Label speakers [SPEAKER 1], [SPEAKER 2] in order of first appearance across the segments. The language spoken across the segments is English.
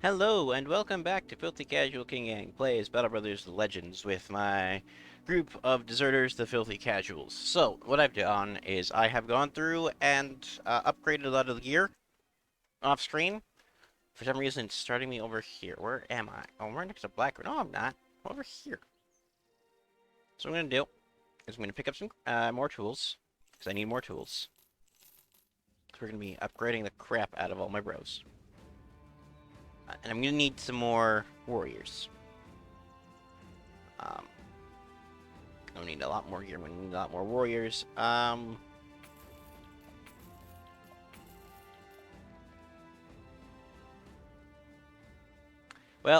[SPEAKER 1] Hello, and welcome back to Filthy Casual Kingangst Plays Battle Brothers Legends with my group of deserters, the Filthy Casuals. So, what I've done is I have gone through and upgraded a lot of the gear off screen. For some reason, it's starting me over here. Where am I? Oh, I'm right next to Black. No, I'm not. I'm over here. So, what I'm going to do is I'm going to pick up some more tools, because I need more tools. So, we're going to be upgrading the crap out of all my bros. And I'm going to need some more warriors. Um, I need a lot more gear. We need a lot more warriors. Well,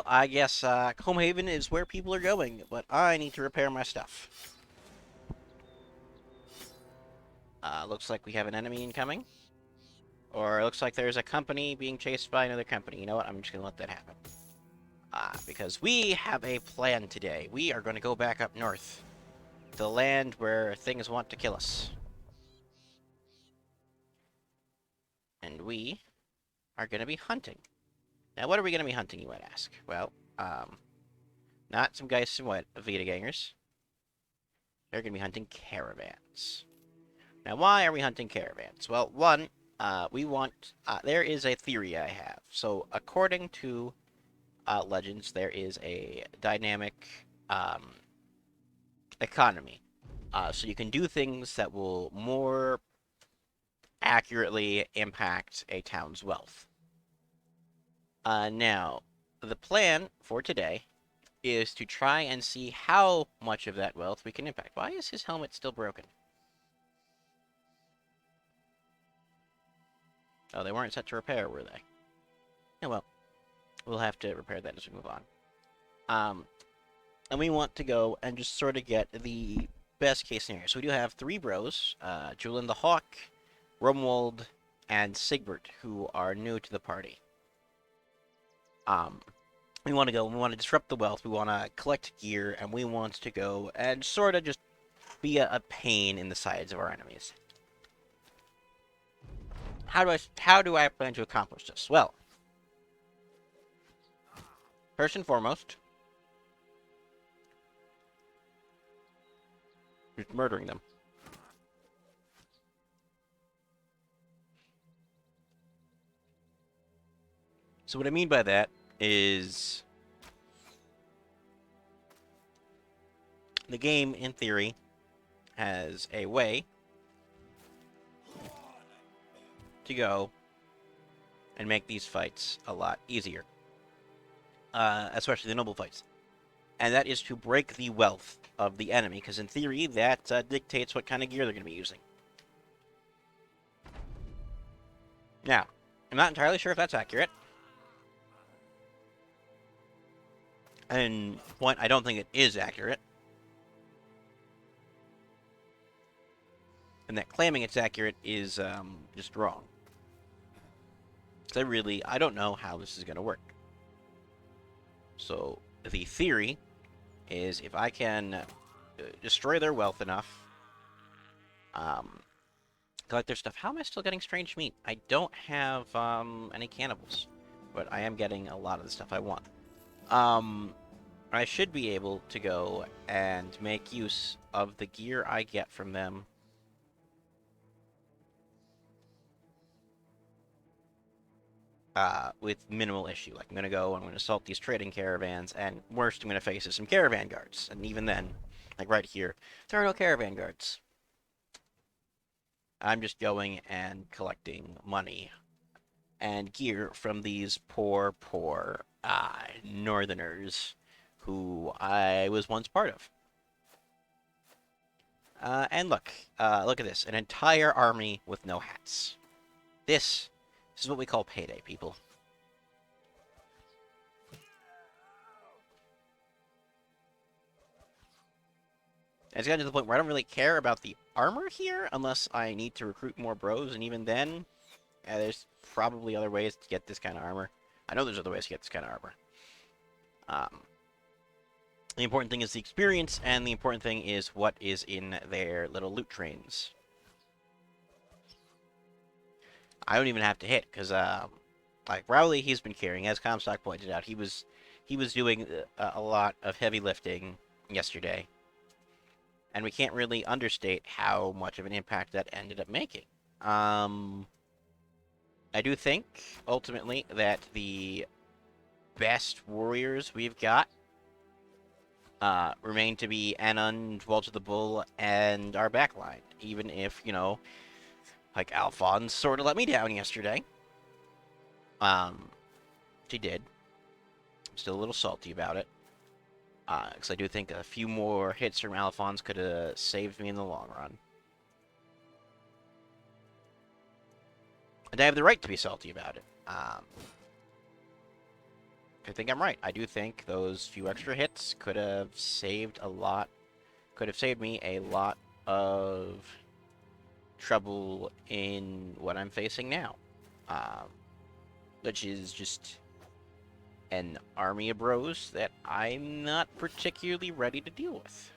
[SPEAKER 1] I guess Homehaven is where people are going, but I need to repair my stuff. Looks like we have an enemy incoming. Or it looks like there's a company being chased by another company. You know what? I'm just going to let that happen. Because we have a plan today. We are going to go back up north. The land where things want to kill us. And we are going to be hunting. Now, what are we going to be hunting, you might ask? Well, not some guys, some what, Vita gangers. They're going to be hunting caravans. Now, why are we hunting caravans? Well, one, we want... there is a theory I have. So, according to Legends, there is a dynamic economy. So you can do things that will more accurately impact a town's wealth. Now, the plan for today is to try and see how much of that wealth we can impact. Why is his helmet still broken? Oh, they weren't set to repair, were they? Yeah, well, we'll have to repair that as we move on. And we want to go and just sort of get the best case scenario. So we do have three bros, Julian the Hawk, Romuald, and Sigbert, who are new to the party. We want to go, we want to disrupt the wealth, we want to collect gear, and we want to go and sort of just be a pain in the sides of our enemies. How do I plan to accomplish this? Well, first and foremost, just murdering them. So what I mean by that is the game, in theory, has a way to go and make these fights a lot easier, especially the noble fights. And that is to break the wealth of the enemy, because in theory, that dictates what kind of gear they're going to be using. Now, I'm not entirely sure if that's accurate. And point, I don't think it is accurate. And that claiming it's accurate is just wrong. So I don't know how this is going to work. So the theory is if I can destroy their wealth enough, collect their stuff. How am I still getting strange meat? I don't have any cannibals, but I am getting a lot of the stuff I want. I should be able to go and make use of the gear I get from them with minimal issue. Like, I'm going to go, I'm going to assault these trading caravans, and worst I'm going to face is some caravan guards. And even then, like right here, there are no caravan guards. I'm just going and collecting money and gear from these poor northerners who I was once part of. And look at this, an entire army with no hats. This is what we call payday, people. And it's gotten to the point where I don't really care about the armor here, unless I need to recruit more bros, and even then, there's probably other ways to get this kind of armor. I know there's other ways to get this kind of armor. The important thing is the experience, and the important thing is what is in their little loot trains. I don't even have to hit, because like Rowley, he's been carrying, as Comstock pointed out. He was doing a lot of heavy lifting yesterday, and we can't really understate how much of an impact that ended up making. Um, I do think ultimately that the best warriors we've got remain to be Anund, Walter the Bull, and our backline. Even if, like Alphonse sort of let me down yesterday. Um, she did. I'm still a little salty about it. Because I do think a few more hits from Alphonse could have saved me in the long run. And I have the right to be salty about it. I think I'm right. I do think those few extra hits could have saved a lot. Could have saved me a lot of trouble in what I'm facing now. Which is just an army of bros that I'm not particularly ready to deal with.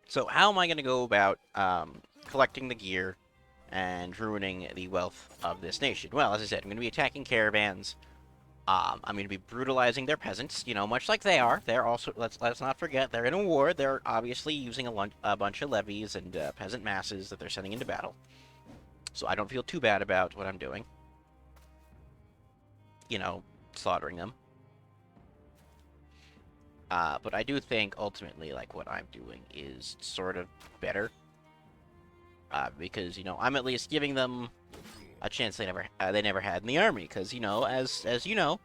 [SPEAKER 1] So how am I going to go about collecting the gear and ruining the wealth of this nation? Well, as I said, I'm going to be attacking caravans. I'm going to be brutalizing their peasants, much like they are. They're also, let's not forget, they're in a war. They're obviously using a bunch of levies and peasant masses that they're sending into battle. So I don't feel too bad about what I'm doing. Slaughtering them. But I do think, ultimately, like, what I'm doing is sort of better. Because, I'm at least giving them a chance they never had in the army. Because, as you know,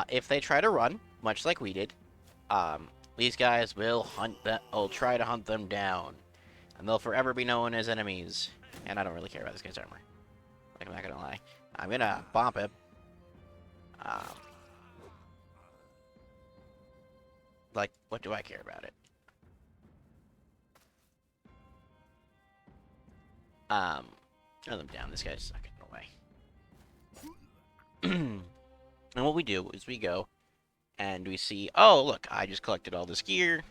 [SPEAKER 1] if they try to run, much like we did, these guys will try to hunt them down. And they'll forever be known as enemies. And I don't really care about this guy's armor. Like, I'm not gonna lie. I'm gonna bomb him. Like, what do I care about it? Throw them down. This guy's not getting away. And what we do is we go and we see, oh, look, I just collected all this gear.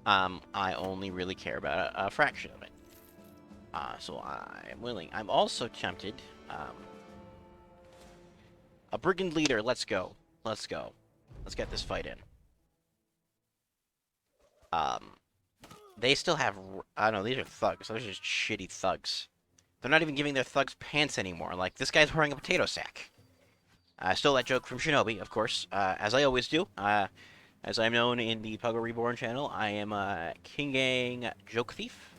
[SPEAKER 1] I only really care about a fraction of it. So I'm willing. I'm also tempted. A brigand leader. Let's go. Let's go. Let's get this fight in. They still have... I don't know, these are thugs. Those are just shitty thugs. They're not even giving their thugs pants anymore. Like, this guy's wearing a potato sack. I stole that joke from Shinobi, of course, as I always do. As I'm known in the Puggo Reborn channel, I am a Kingangst joke thief.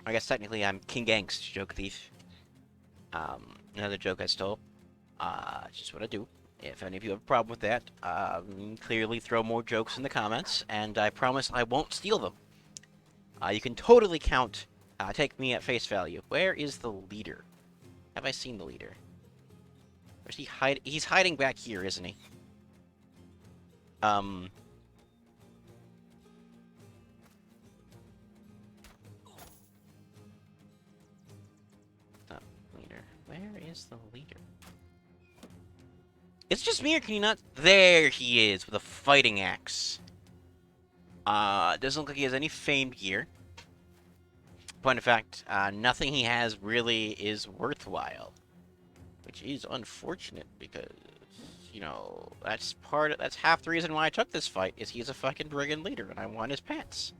[SPEAKER 1] I guess technically I'm Kingangst joke thief. Another joke I stole. Just what I do. If any of you have a problem with that, clearly throw more jokes in the comments, and I promise I won't steal them. You can totally take me at face value. Where is the leader? Have I seen the leader? Where's he hide? He's hiding back here, isn't he? The leader. Where is the leader? It's just me, or can you not? There he is, with a fighting axe. Doesn't look like he has any famed gear. Point of fact, nothing he has really is worthwhile. Which is unfortunate, because, that's half the reason why I took this fight, is he's a fucking brigand leader, and I want his pants.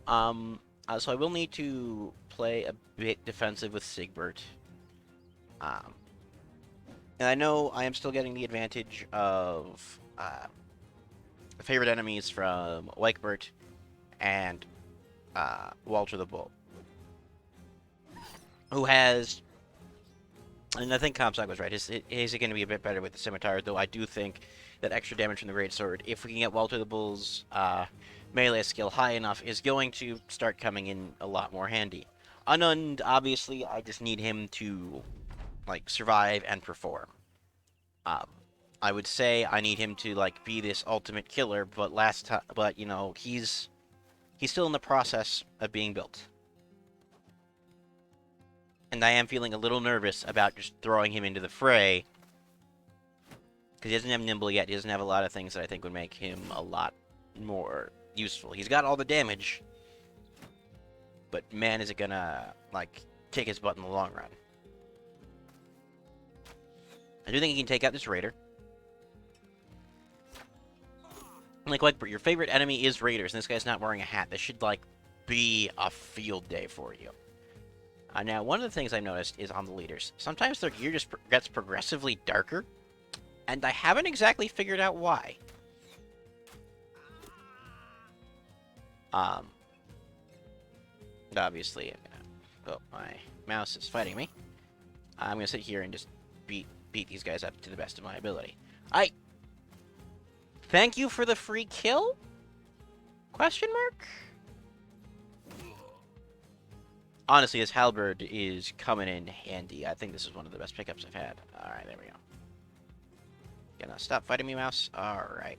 [SPEAKER 1] So I will need to play a bit defensive with Sigbert. And I know I am still getting the advantage of favorite enemies from Weichbert and Walter the Bull, who has, and I think Comstock was right, is going to be a bit better with the Scimitar, though I do think that extra damage from the Greatsword, if we can get Walter the Bull's melee skill high enough, is going to start coming in a lot more handy. Anund, obviously, I just need him to, like, survive and perform. I would say I need him to, like, be this ultimate killer, but he's still in the process of being built. And I am feeling a little nervous about just throwing him into the fray, because he doesn't have Nimble yet. He doesn't have a lot of things that I think would make him a lot more useful. He's got all the damage, but man, is it gonna, like, kick his butt in the long run. I do think he can take out this raider. Like, your favorite enemy is raiders, and this guy's not wearing a hat. This should, like, be a field day for you. Now, one of the things I've noticed is on the leaders. Sometimes their gear just gets progressively darker, and I haven't exactly figured out why. Obviously, oh, my mouse is fighting me. I'm gonna sit here and just beat these guys up to the best of my ability. Thank you for the free kill? Question mark? Honestly, this halberd is coming in handy. I think this is one of the best pickups I've had. Alright, there we go. Gonna stop fighting me, mouse? Alright.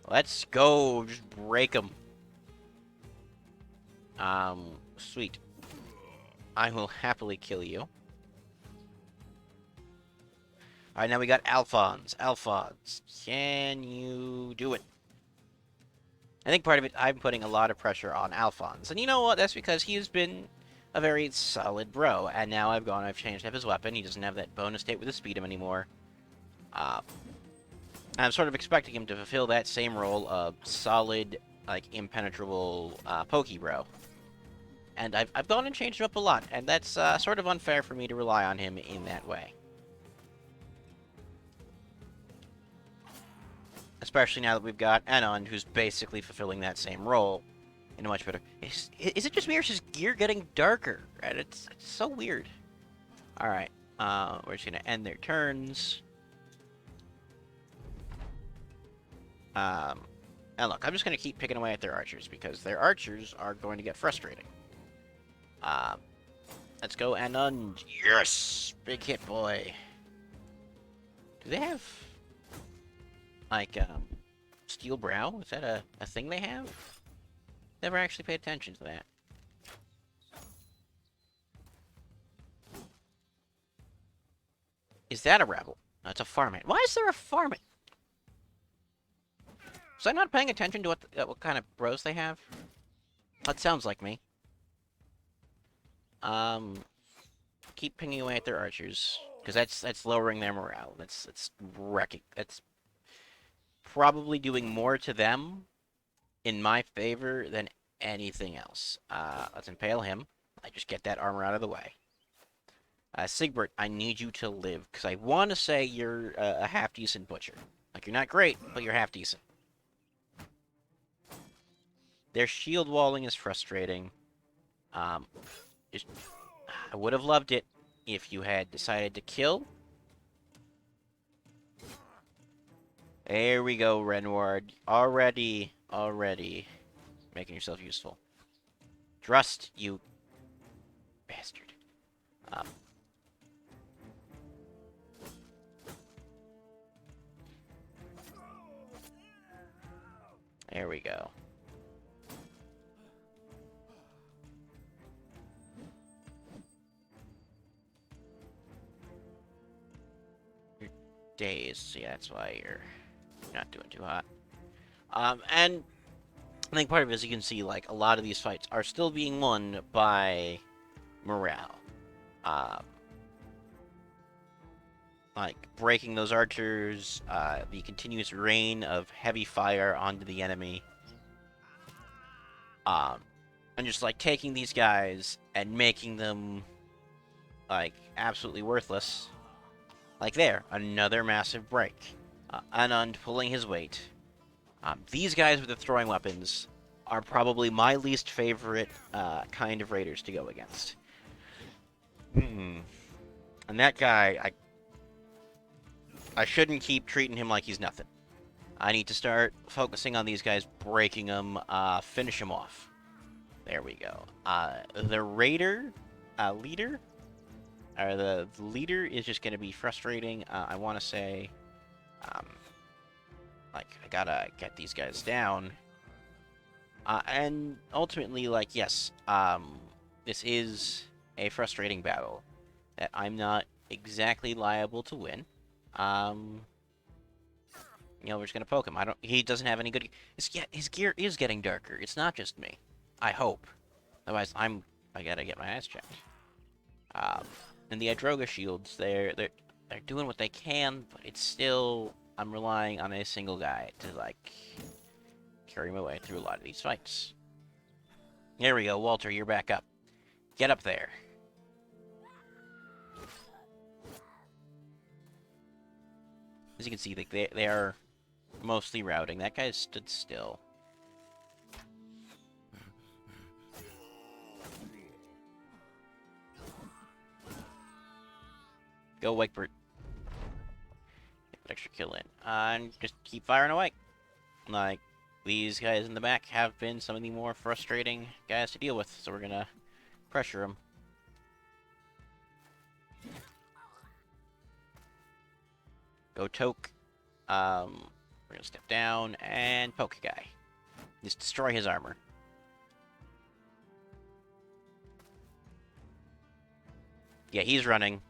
[SPEAKER 1] Let's go. Just break them. Sweet. I will happily kill you. Alright, now we got Alphonse. Alphonse, can you do it? I think part of it, I'm putting a lot of pressure on Alphonse. And you know what? That's because he's been a very solid bro. And now I've changed up his weapon. He doesn't have that bonus state with the speed anymore. I'm sort of expecting him to fulfill that same role of solid, like, impenetrable pokey bro. And I've gone and changed him up a lot. And that's sort of unfair for me to rely on him in that way. Especially now that we've got Anand, who's basically fulfilling that same role in a much better... Is it just me, or is his gear getting darker? Right? It's so weird. Alright. We're just going to end their turns. And look, I'm just going to keep picking away at their archers, because their archers are going to get frustrating. Let's go, Anand. Yes! Big hit, boy. Do they have... like, Steel Brow? Is that a thing they have? Never actually paid attention to that. Is that a rebel? No, it's a farmhand. Why is there a farmhand? Was I not paying attention to what kind of bros they have? That sounds like me. Keep pinging away at their archers, because that's lowering their morale. That's wrecking. That's probably doing more to them in my favor than anything else. Let's impale him. I just get that armor out of the way. Sigbert, I need you to live, because I want to say you're a half-decent butcher. Like, you're not great, but you're half-decent. Their shield walling is frustrating. I would have loved it if you had decided to kill. There we go, Renward. Already making yourself useful. Trust, you bastard. There we go. Your days, yeah, that's why you're not doing too hot. And I think part of it is you can see, like, a lot of these fights are still being won by morale. Like, breaking those archers, the continuous rain of heavy fire onto the enemy. And just, like, taking these guys and making them, like, absolutely worthless. Like, there, another massive break. Anand pulling his weight. These guys with the throwing weapons are probably my least favorite kind of raiders to go against. And that guy, I shouldn't keep treating him like he's nothing. I need to start focusing on these guys, breaking them, finish them off. There we go. The raider leader, or the leader is just going to be frustrating. I want to say, like, I gotta get these guys down. And ultimately, like, yes, this is a frustrating battle that I'm not exactly liable to win. You know, we're just gonna poke him. He doesn't have any good... His gear is getting darker. It's not just me. I hope. Otherwise, I'm I gotta get my ass checked. Um, and the Adroga shields, they're doing what they can, but it's still I'm relying on a single guy to like carry my way through a lot of these fights. There we go, Walter, you're back up. Get up there. As you can see, like they are mostly routing. That guy stood still. Go, Wakebert. Get an extra kill in. And just keep firing away. Like, these guys in the back have been some of the more frustrating guys to deal with, so we're gonna pressure them. Go Toke. We're gonna step down and poke a guy. Just destroy his armor. Yeah, he's running.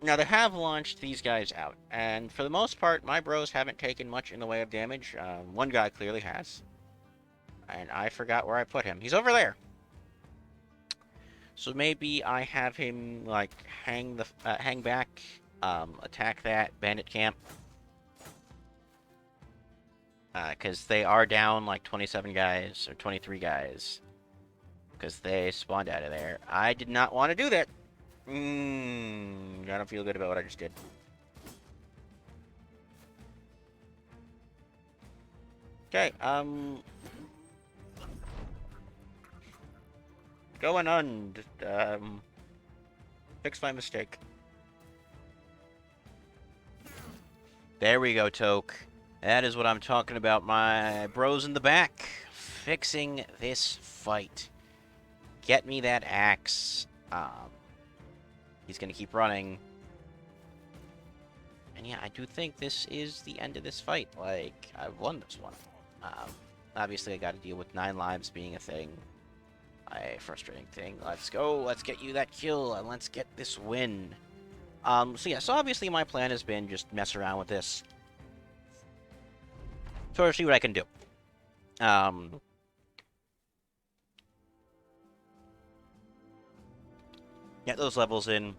[SPEAKER 1] Now they have launched these guys out, and for the most part, my bros haven't taken much in the way of damage. One guy clearly has, and I forgot where I put him. He's over there. So maybe I have him like hang back, attack that bandit camp, because they are down like 27 guys or 23 guys, because they spawned out of there. I did not want to do that. I don't feel good about what I just did. Okay, going on. Fix my mistake. There we go, Toke. That is what I'm talking about. My bros in the back, fixing this fight. Get me that axe. He's gonna keep running. And yeah, I do think this is the end of this fight. Like, I've won this one. Obviously, I got to deal with 9 lives being a thing. A frustrating thing. Let's go. Let's get you that kill, and let's get this win. So yeah, so obviously my plan has been just mess around with this. Sort of see what I can do. Get those levels in.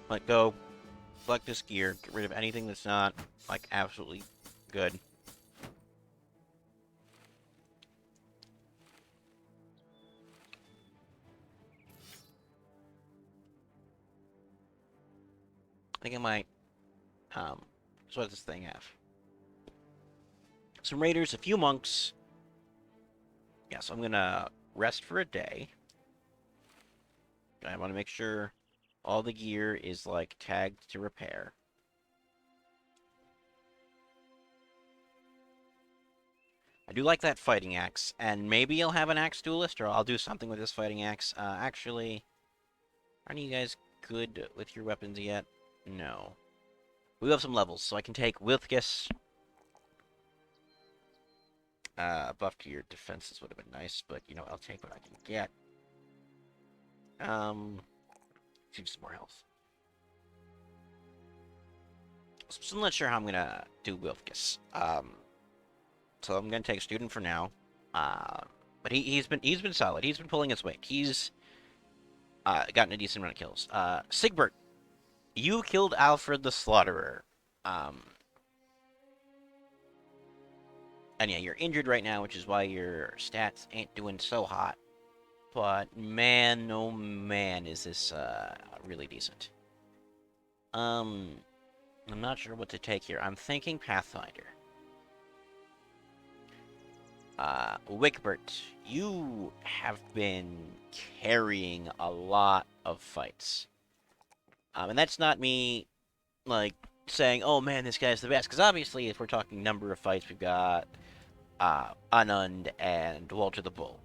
[SPEAKER 1] Let go. Select this gear. Get rid of anything that's not, like, absolutely good. I think I might, so what does this thing have? Some raiders, a few monks. Yeah, so I'm gonna rest for a day. I want to make sure all the gear is, like, tagged to repair. I do like that fighting axe, and maybe I'll have an axe duelist, or I'll do something with this fighting axe. Actually, aren't you guys good with your weapons yet? No. We have some levels, so I can take Wilthgis. Buff to your defenses would have been nice, but, you know, I'll take what I can get. Seems some more health. So I'm not sure how I'm gonna do Wilthgis. So I'm gonna take Student for now. But he's been solid. He's been pulling his weight. He's gotten a decent amount of kills. Sigbert, you killed Alfred the Slaughterer. And yeah, you're injured right now, which is why your stats ain't doing so hot. But man, oh man, is this really decent. I'm not sure what to take here. I'm thinking Pathfinder. Wickbert, you have been carrying a lot of fights. And that's not me, like, saying, oh man, this guy's the best. Because obviously, if we're talking number of fights, we've got Anund and Walter the Bull.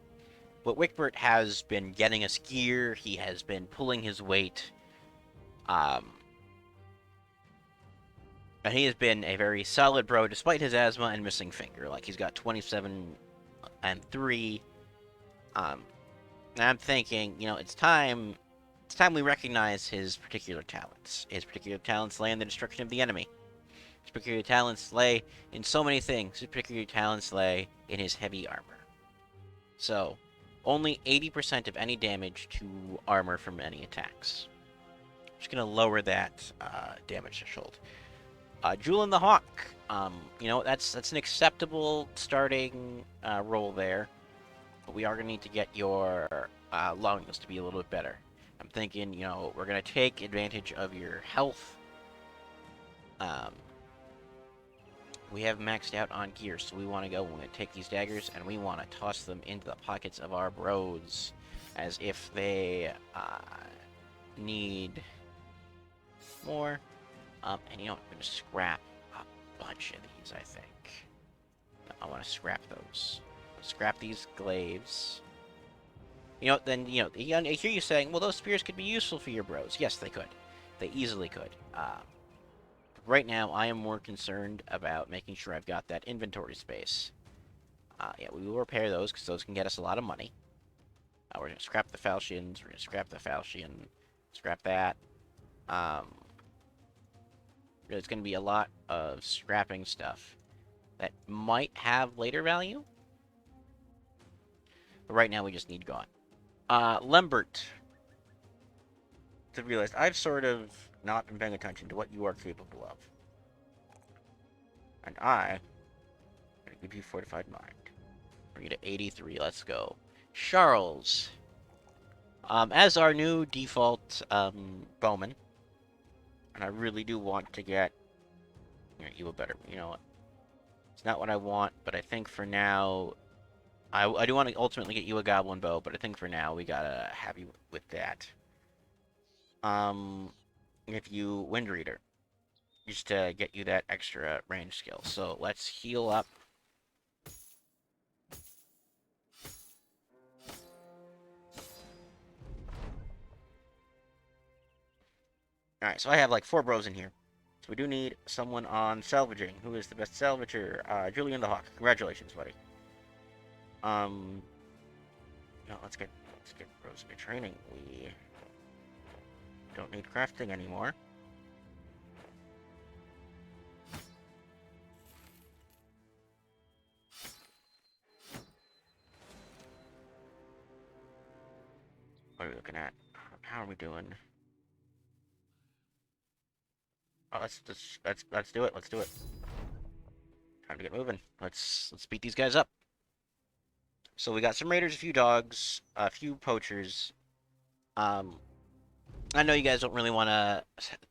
[SPEAKER 1] But Wickbert has been getting us gear. He has been pulling his weight. And he has been a very solid bro, despite his asthma and missing finger. Like, he's got 27 and 3. And I'm thinking, you know, it's time we recognize his particular talents. His particular talents lay in the destruction of the enemy. His peculiar talents lay in so many things. His peculiar talents lay in his heavy armor. So, only 80% of any damage to armor from any attacks. Just gonna lower that damage threshold. Julian the Hawk. That's an acceptable starting roll there, but we are gonna need to get your lungs to be a little bit better. I'm thinking, we're gonna take advantage of your health. Um, we have maxed out on gear, so we want to go. We're gonna take these daggers and we want to toss them into the pockets of our bros, as if they need more. And I'm gonna scrap a bunch of these. I think I want to scrap those. Scrap these glaives. Then I hear you saying, well, those spears could be useful for your bros. Yes, they could. They easily could. Right now, I am more concerned about making sure I've got that inventory space. Yeah, we will repair those, because those can get us a lot of money. We're going to scrap the falchions. We're going to scrap the falchion. Scrap that. There's going to be a lot of scrapping stuff that might have later value. But right now, we just need gone. Lambert. To realize, I've sort of not been paying attention to what you are capable of. And I give you fortified mind. Bring it to 83. Let's go. Charles. As our new default bowman, and I really do want to get you a better. You know what? It's not what I want, but I think for now, I do want to ultimately get you a goblin bow, but I think for now we gotta have you with that. If you Wind Reader, just to get you that extra range skill. So let's heal up. Alright, so I have like 4 bros in here. So we do need someone on salvaging. Who is the best salvager? Julian the Hawk. Congratulations, buddy. No, let's get bros into training. We don't need crafting anymore. What are we looking at? How are we doing? Oh, let's do it. Let's do it. Time to get moving. Let's beat these guys up. So we got some raiders, a few dogs, a few poachers. I know you guys don't really want to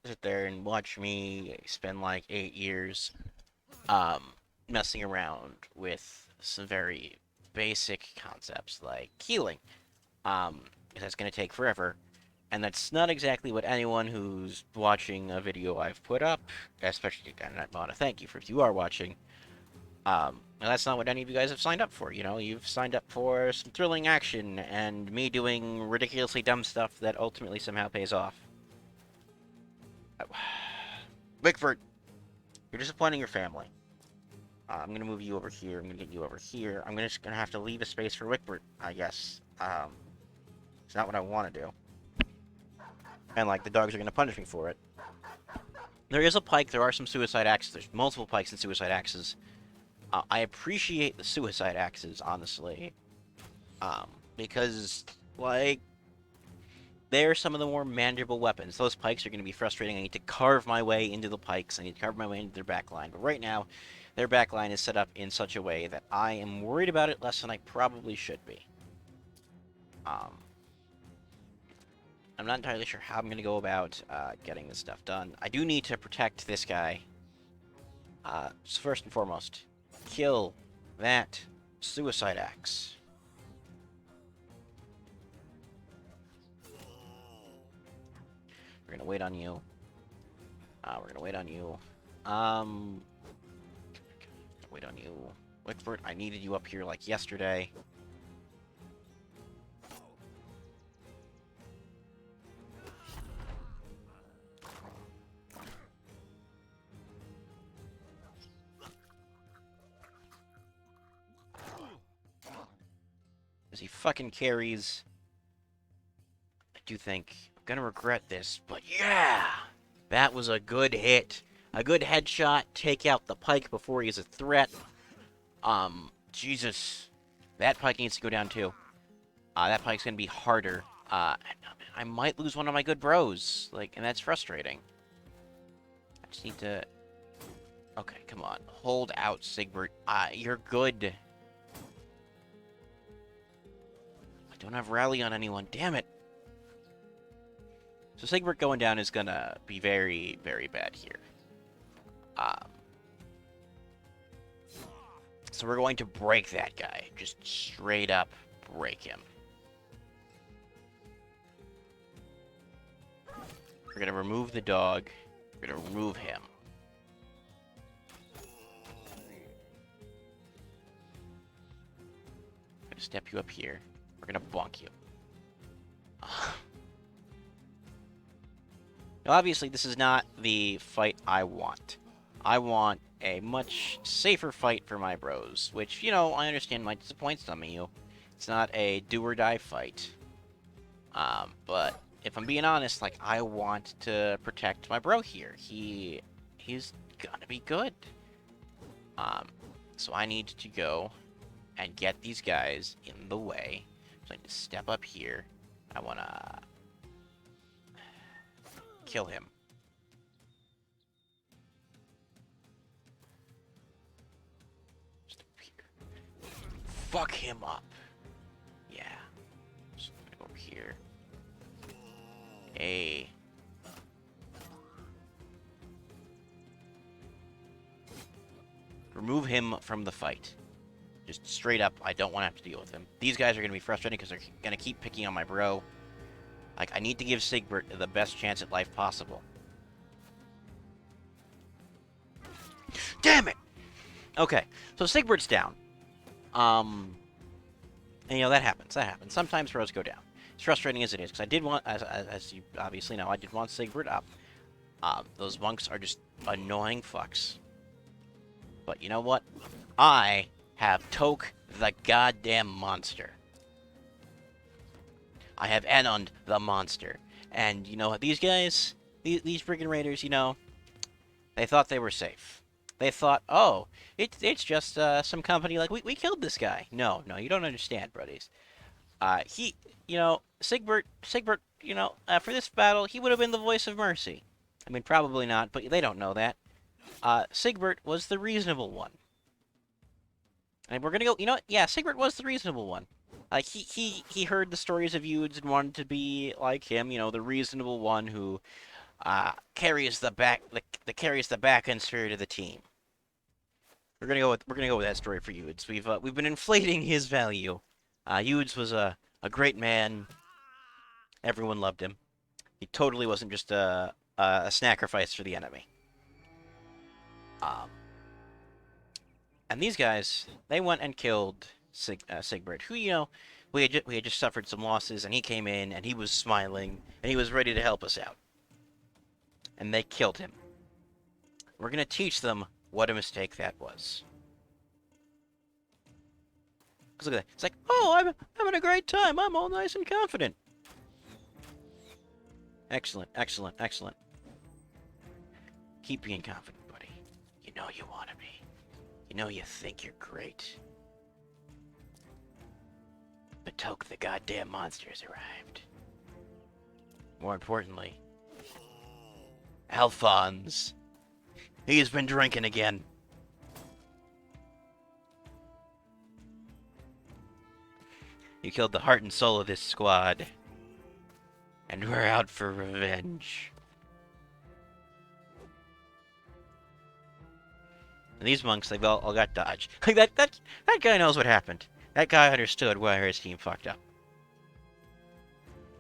[SPEAKER 1] sit there and watch me spend like 8 years messing around with some very basic concepts like healing. That's going to take forever. And that's not exactly what anyone who's watching a video I've put up, especially, and I want to thank you for if you are watching, that's not what any of you guys have signed up for. You've signed up for some thrilling action and me doing ridiculously dumb stuff that ultimately somehow pays off. Wickford, you're disappointing your family. I'm gonna move you over here. I'm gonna get you over here. I'm just gonna have to leave a space for Wickford, I guess. It's not what I want to do. And, like, the dogs are gonna punish me for it. There is a pike. There are some suicide axes. There's multiple pikes and suicide axes. I appreciate the suicide axes, honestly. Because, like, they're some of the more manageable weapons. Those pikes are going to be frustrating. I need to carve my way into the pikes. I need to carve my way into their backline. But right now, their backline is set up in such a way that I am worried about it less than I probably should be. I'm not entirely sure how I'm going to go about getting this stuff done. I do need to protect this guy. So first and foremost, kill that suicide axe. We're gonna wait on you. We're gonna wait on you. Wait on you. Wickford, I needed you up here like yesterday. As he fucking carries. I do think I'm gonna regret this, but yeah! That was a good hit. A good headshot, take out the pike before he's a threat. Jesus. That pike needs to go down too. That pike's gonna be harder. I might lose one of my good bros. Like, and that's frustrating. I just need to... Okay, come on. Hold out, Sigbert. You're good. I don't have rally on anyone. Damn it. So Sigbert going down is gonna be very, very bad here. So we're going to break that guy. Just straight up break him. We're gonna remove the dog. We're gonna remove him. I'm gonna step you up here. We're gonna bonk you. Now, obviously, this is not the fight I want. I want a much safer fight for my bros, which, you know, I understand might disappoint some of you. It's not a do-or-die fight. But if I'm being honest, like, I want to protect my bro here. He's gonna be good. So I need to go and get these guys in the way. So I need to step up here. I wanna kill him. Just up here. Fuck him up. Yeah. Just go over here. Hey. Remove him from the fight. Just straight up, I don't want to have to deal with him. These guys are going to be frustrating because they're going to keep picking on my bro. Like, I need to give Sigbert the best chance at life possible. Damn it! Okay, so Sigbert's down. And, you know, that happens. That happens. Sometimes bros go down. As frustrating as it is, because I did want, as you obviously know, I did want Sigbert up. Those monks are just annoying fucks. But you know what? I have Toke the goddamn monster. I have Anund the monster. And, you know, these guys, these friggin' raiders, you know, they thought they were safe. They thought, oh, it's just some company, like, we killed this guy. No, you don't understand, buddies. You know, Sigbert, you know, for this battle, he would have been the voice of mercy. I mean, probably not, but they don't know that. Sigbert was the reasonable one. And we're gonna go, you know what? Yeah, Sigbert was the reasonable one. Like, he heard the stories of Eudes and wanted to be like him, you know, the reasonable one who, carries the back end spirit of the team. We're gonna go with that story for Eudes. We've been inflating his value. Eudes was a great man. Everyone loved him. He totally wasn't just a sacrifice for the enemy. And these guys, they went and killed Sigbert, who, you know, we had just suffered some losses, and he came in, and he was smiling, and he was ready to help us out. And they killed him. We're gonna teach them what a mistake that was. Because look at that. It's like, oh, I'm having a great time. I'm all nice and confident. Excellent, excellent, excellent. Keep being confident, buddy. You know you want to be. You know you think you're great. But Toke the goddamn monster has arrived. More importantly, Alphonse. He's been drinking again. You killed the heart and soul of this squad. And we're out for revenge. And these monks, they've all got dodged. Like, that guy knows what happened. That guy understood where his team fucked up.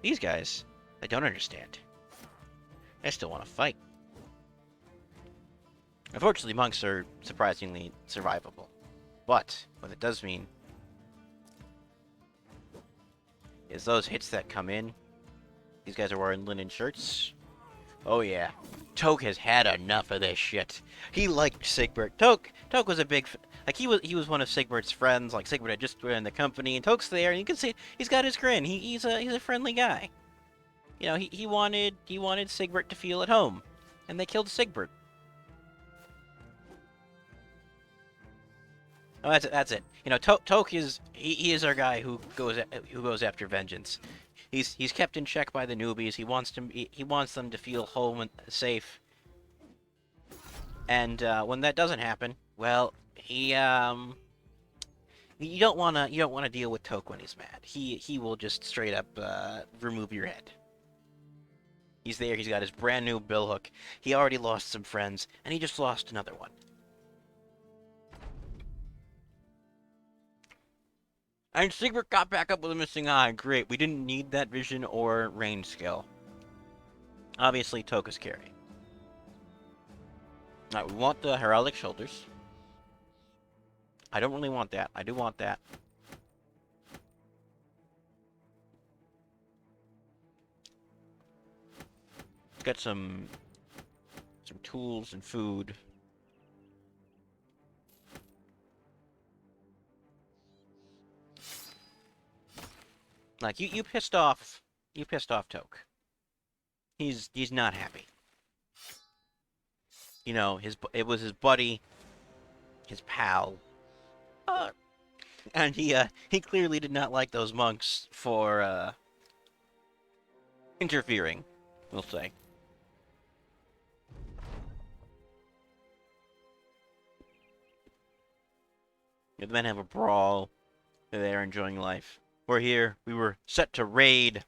[SPEAKER 1] These guys, they don't understand. They still want to fight. Unfortunately, monks are surprisingly survivable. But what it does mean is those hits that come in, these guys are wearing linen shirts. Oh yeah. Toke has had enough of this shit. He liked Sigbert. Toke was a big... Like, he was one of Sigbert's friends. Like, Sigbert had just joined the company, and Toke's there, and you can see he's got his grin. He's a friendly guy. You know, he wanted Sigbert to feel at home. And they killed Sigbert. Oh, that's it. You know, Toke is he is our guy who goes after vengeance. He's kept in check by the newbies. He wants them to feel home and safe. And when that doesn't happen, well, you don't wanna deal with Toke when he's mad. He will just straight up remove your head. He's there. He's got his brand new billhook. He already lost some friends, and he just lost another one. And Sigbert got back up with a missing eye. Great. We didn't need that vision or range skill. Obviously, Toka's carry. Alright, we want the heraldic shoulders. I don't really want that. I do want that. Let's get some tools and food. Like you pissed off Toke. He's not happy. You know, it was his buddy, his pal. Uh, and he clearly did not like those monks for interfering, we'll say. The men have a brawl. They're there enjoying life. We're here. We were set to raid.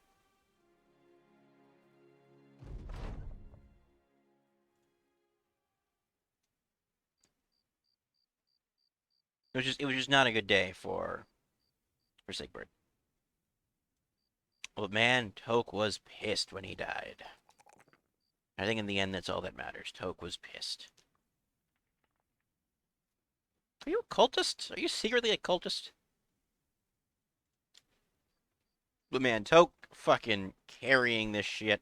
[SPEAKER 1] It was just not a good day for Sigbert. But man, Toke was pissed when he died. I think in the end that's all that matters. Toke was pissed. Are you a cultist? Are you secretly a cultist? But man, Toke fucking carrying this shit.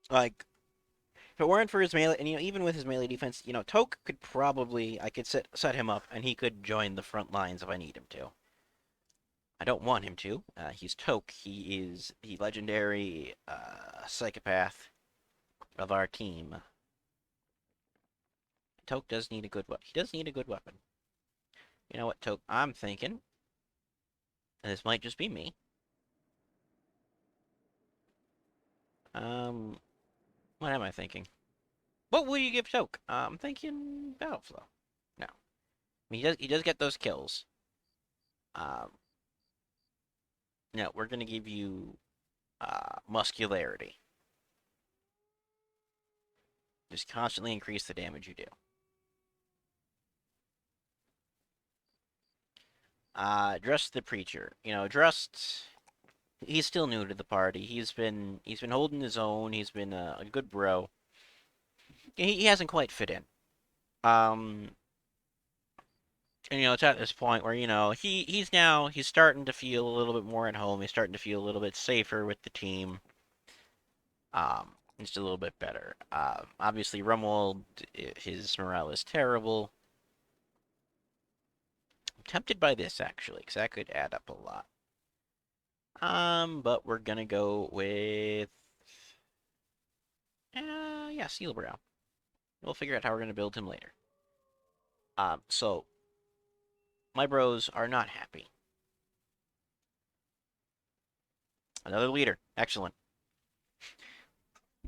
[SPEAKER 1] Like, if it weren't for his melee, and even with his melee defense, Toke could probably, I could set him up, and he could join the front lines if I need him to. I don't want him to. He's Toke. He is the legendary psychopath of our team. Toke does need a good weapon. He does need a good weapon. You know what, Toke? I'm thinking, and this might just be me. What am I thinking? What will you give Toke? I'm thinking Battle Flow. No, I mean, he does get those kills. Um, no, we're gonna give you muscularity. Just constantly increase the damage you do. Drust the Preacher. Drust. He's still new to the party. He's been holding his own. He's been a good bro. He hasn't quite fit in. Um, and it's at this point where he's starting to feel a little bit more at home. He's starting to feel a little bit safer with the team. Just a little bit better. Obviously, Rumwald, his morale is terrible. I'm tempted by this actually, because that could add up a lot. But we're gonna go with, yeah, Sealbrow. We'll figure out how we're gonna build him later. So my bros are not happy. Another leader, excellent.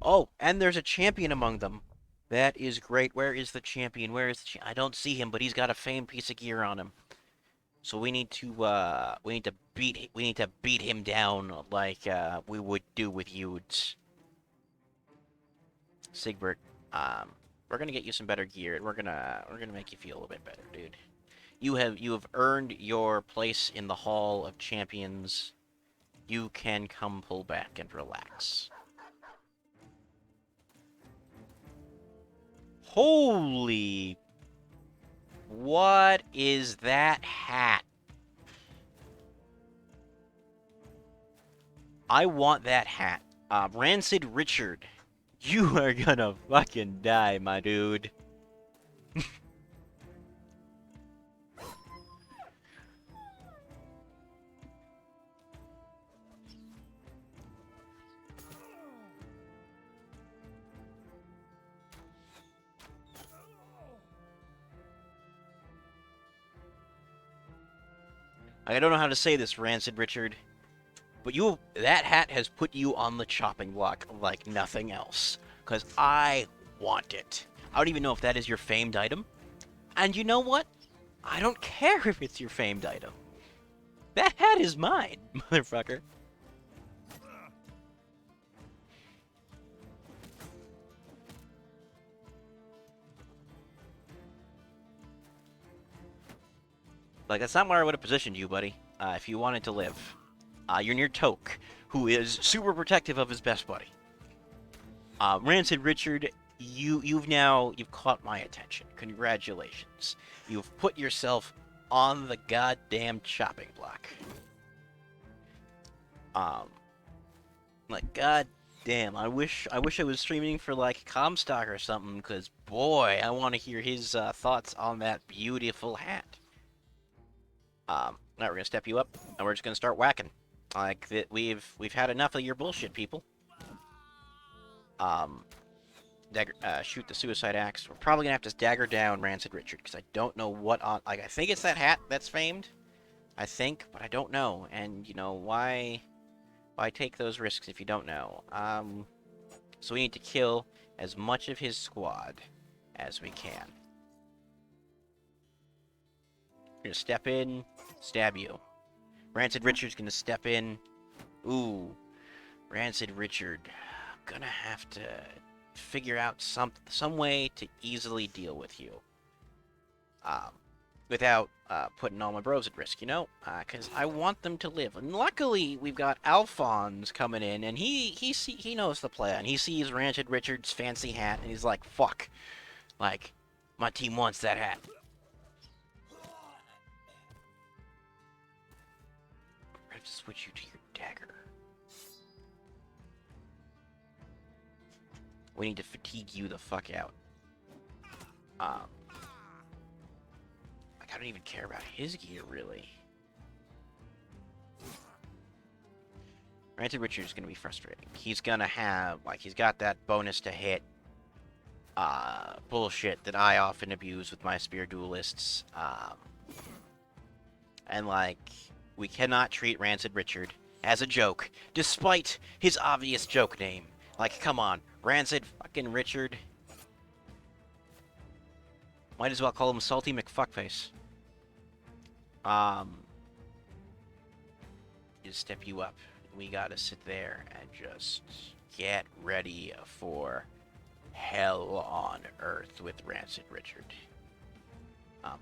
[SPEAKER 1] Oh, and there's a champion among them. That is great. Where is the champion? Where is the I don't see him, but he's got a famed piece of gear on him. So we need to beat him down like we would do with Yudes. Sigbert, we're gonna get you some better gear, and we're gonna make you feel a little bit better, dude. You have earned your place in the Hall of Champions. You can come pull back and relax. Holy, what is that hat? I want that hat. Rancid Richard, you are gonna fucking die, my dude. I don't know how to say this, Rancid Richard, but that hat has put you on the chopping block like nothing else. Because I want it. I don't even know if that is your famed item. And you know what? I don't care if it's your famed item. That hat is mine, motherfucker. Like, that's not where I would have positioned you, buddy, if you wanted to live. You're near Toke, who is super protective of his best buddy. Rancid Richard, you've caught my attention. Congratulations. You've put yourself on the goddamn chopping block. Like, goddamn, I wish I was streaming for, like, Comstock or something, because, boy, I want to hear his thoughts on that beautiful hat. Now we're gonna step you up, and we're just gonna start whacking. Like, we've had enough of your bullshit, people. Dagger, shoot the suicide axe. We're probably gonna have to dagger down Rancid Richard, because I don't know what on... Like, I think it's that hat that's famed. I think, but I don't know. And, you know, why take those risks if you don't know? So we need to kill as much of his squad as we can. We're gonna step in, stab you. Rancid Richard's gonna step in. Ooh. Rancid Richard. Gonna have to figure out some way to easily deal with you. Without putting all my bros at risk, you know? Because I want them to live. And luckily, we've got Alphonse coming in, and he knows the plan. He sees Rancid Richard's fancy hat, and he's like, fuck. Like, my team wants that hat. We're gonna have to switch you to your dagger. We need to fatigue you the fuck out. Like, I don't even care about his gear, really. Rancid Richard is going to be frustrating. He's going to have, like, he's got that bonus to hit bullshit that I often abuse with my spear duelists. And, like, we cannot treat Rancid Richard as a joke, despite his obvious joke name. Like, come on, Rancid fucking Richard. Might as well call him Salty McFuckface. Just step you up. We gotta sit there and just get ready for hell on earth with Rancid Richard.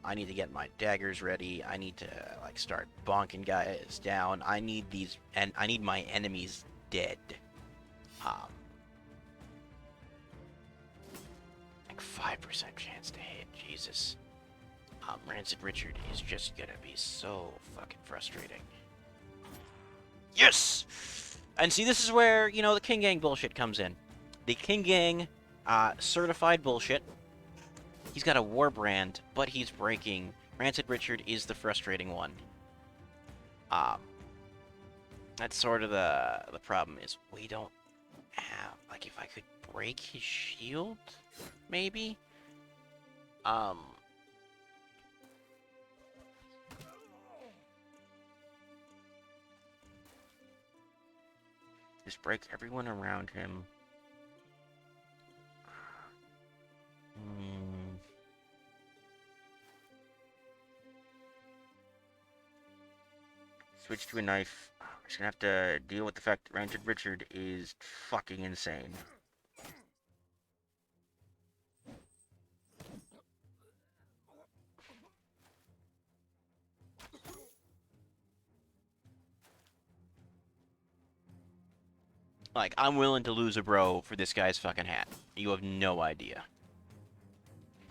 [SPEAKER 1] I need to get my daggers ready. I need to, like, start bonking guys down. I need my enemies dead. Like 5% chance to hit. Jesus. Rancid Richard is just gonna be so fucking frustrating. Yes! And see, this is where, you know, the Kingang bullshit comes in. The Kingang, certified bullshit. He's got a war brand, but he's breaking. Rancid Richard is the frustrating one. That's sort of the problem is we don't have, like, if I could break his shield, maybe? Just break everyone around him. Switch to a knife. I'm just gonna have to deal with the fact that Rancid Richard is fucking insane. Like, I'm willing to lose a bro for this guy's fucking hat. You have no idea.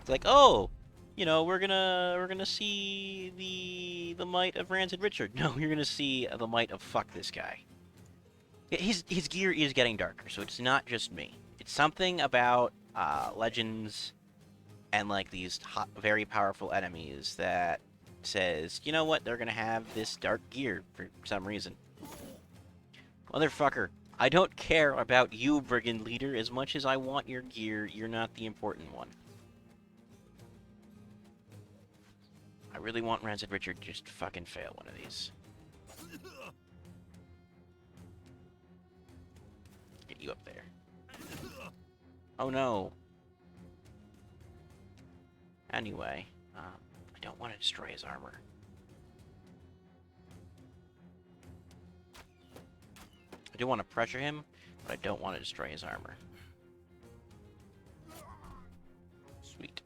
[SPEAKER 1] It's like, oh, you know, we're gonna see the might of Rancid Richard. No, you're gonna see the might of fuck this guy. His gear is getting darker, so it's not just me. It's something about legends and, like, these very powerful enemies that says, you know what, they're gonna have this dark gear for some reason. Motherfucker, I don't care about you, brigand leader, as much as I want your gear. You're not the important one. I really want Rancid Richard to just fucking fail one of these. Get you up there. Oh no. Anyway, I don't want to destroy his armor. I do want to pressure him, but I don't want to destroy his armor. Sweet.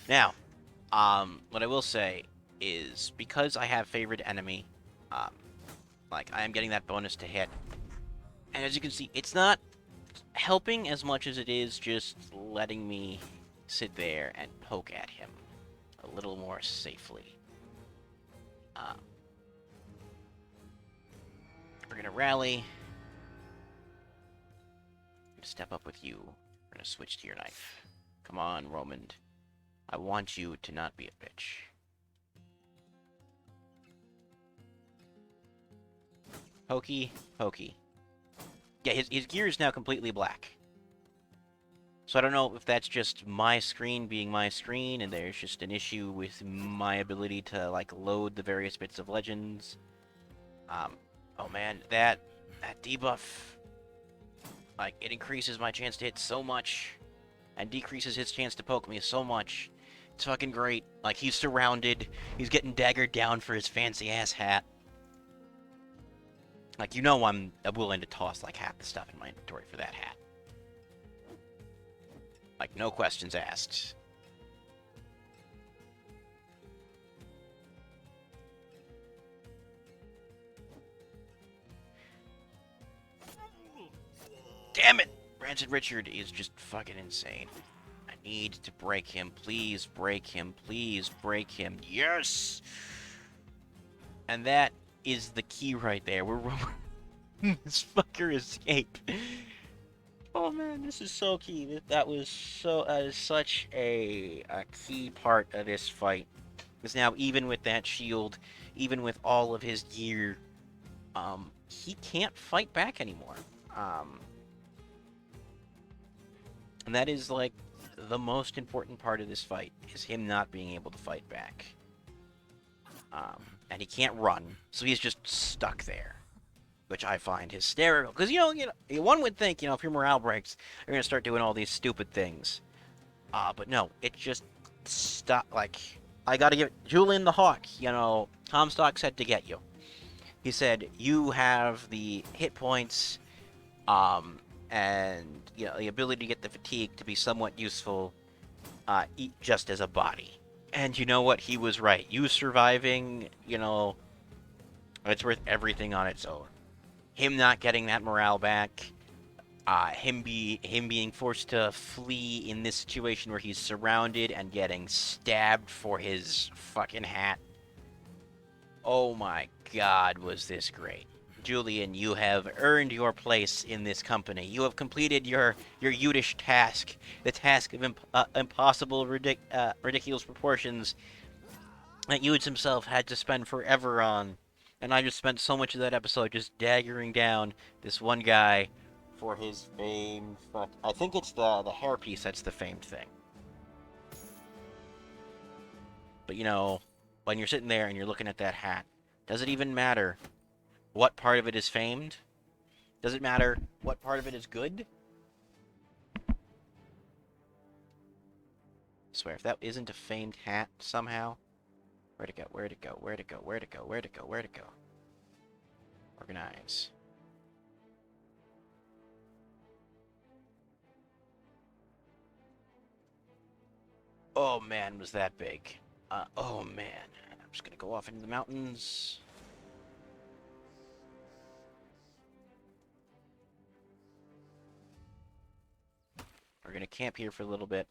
[SPEAKER 1] Now, what I will say is, because I have favorite enemy, like, I am getting that bonus to hit. And as you can see, it's not helping as much as it is just letting me sit there and poke at him a little more safely. We're gonna rally. I'm gonna step up with you. We're gonna switch to your knife. Come on, Romand. I want you to not be a bitch. Pokey, pokey. Yeah, his gear is now completely black. So I don't know if that's just my screen being my screen, and there's just an issue with my ability to, like, load the various bits of legends. Oh man, that debuff, like, it increases my chance to hit so much, and decreases his chance to poke me so much. It's fucking great. Like, he's surrounded, he's getting daggered down for his fancy-ass hat. Like, you know I'm willing to toss, like, half the stuff in my inventory for that hat. Like, no questions asked. Damn it! Rancid Richard is just fucking insane. I need to break him. Please break him. Please break him. Yes! And that is the key right there. This fucker escaped. Oh man, this is so key. That is such a key part of this fight. Because now, even with that shield, even with all of his gear, he can't fight back anymore. And that is, like, the most important part of this fight, is him not being able to fight back. And he can't run, so he's just stuck there. Which I find hysterical. Because, you know, one would think, you know, if your morale breaks, you're going to start doing all these stupid things. But no, it just stop. Like, I got to give Julian the Hawk, you know, Comstock said to get you. He said, you have the hit points, and, you know, the ability to get the fatigue to be somewhat useful, just as a body. And you know what? He was right. You surviving, you know, it's worth everything on its own. Him not getting that morale back, him being forced to flee in this situation where he's surrounded and getting stabbed for his fucking hat. Oh my god, was this great. Julian, you have earned your place in this company. You have completed your Yudish task, the task of impossible, ridiculous proportions that Yudes himself had to spend forever on. And I just spent so much of that episode just daggering down this one guy for his famed I think it's the hairpiece that's the famed thing. But, you know, when you're sitting there and you're looking at that hat, does it even matter what part of it is famed? Does it matter what part of it is good? I swear, if that isn't a famed hat somehow... Where'd it go? Where'd it go? Where'd it go? Where'd it go? Where'd it go? Where'd it go? Organize. Oh man, was that big. Oh man. I'm just gonna go off into the mountains. We're gonna camp here for a little bit.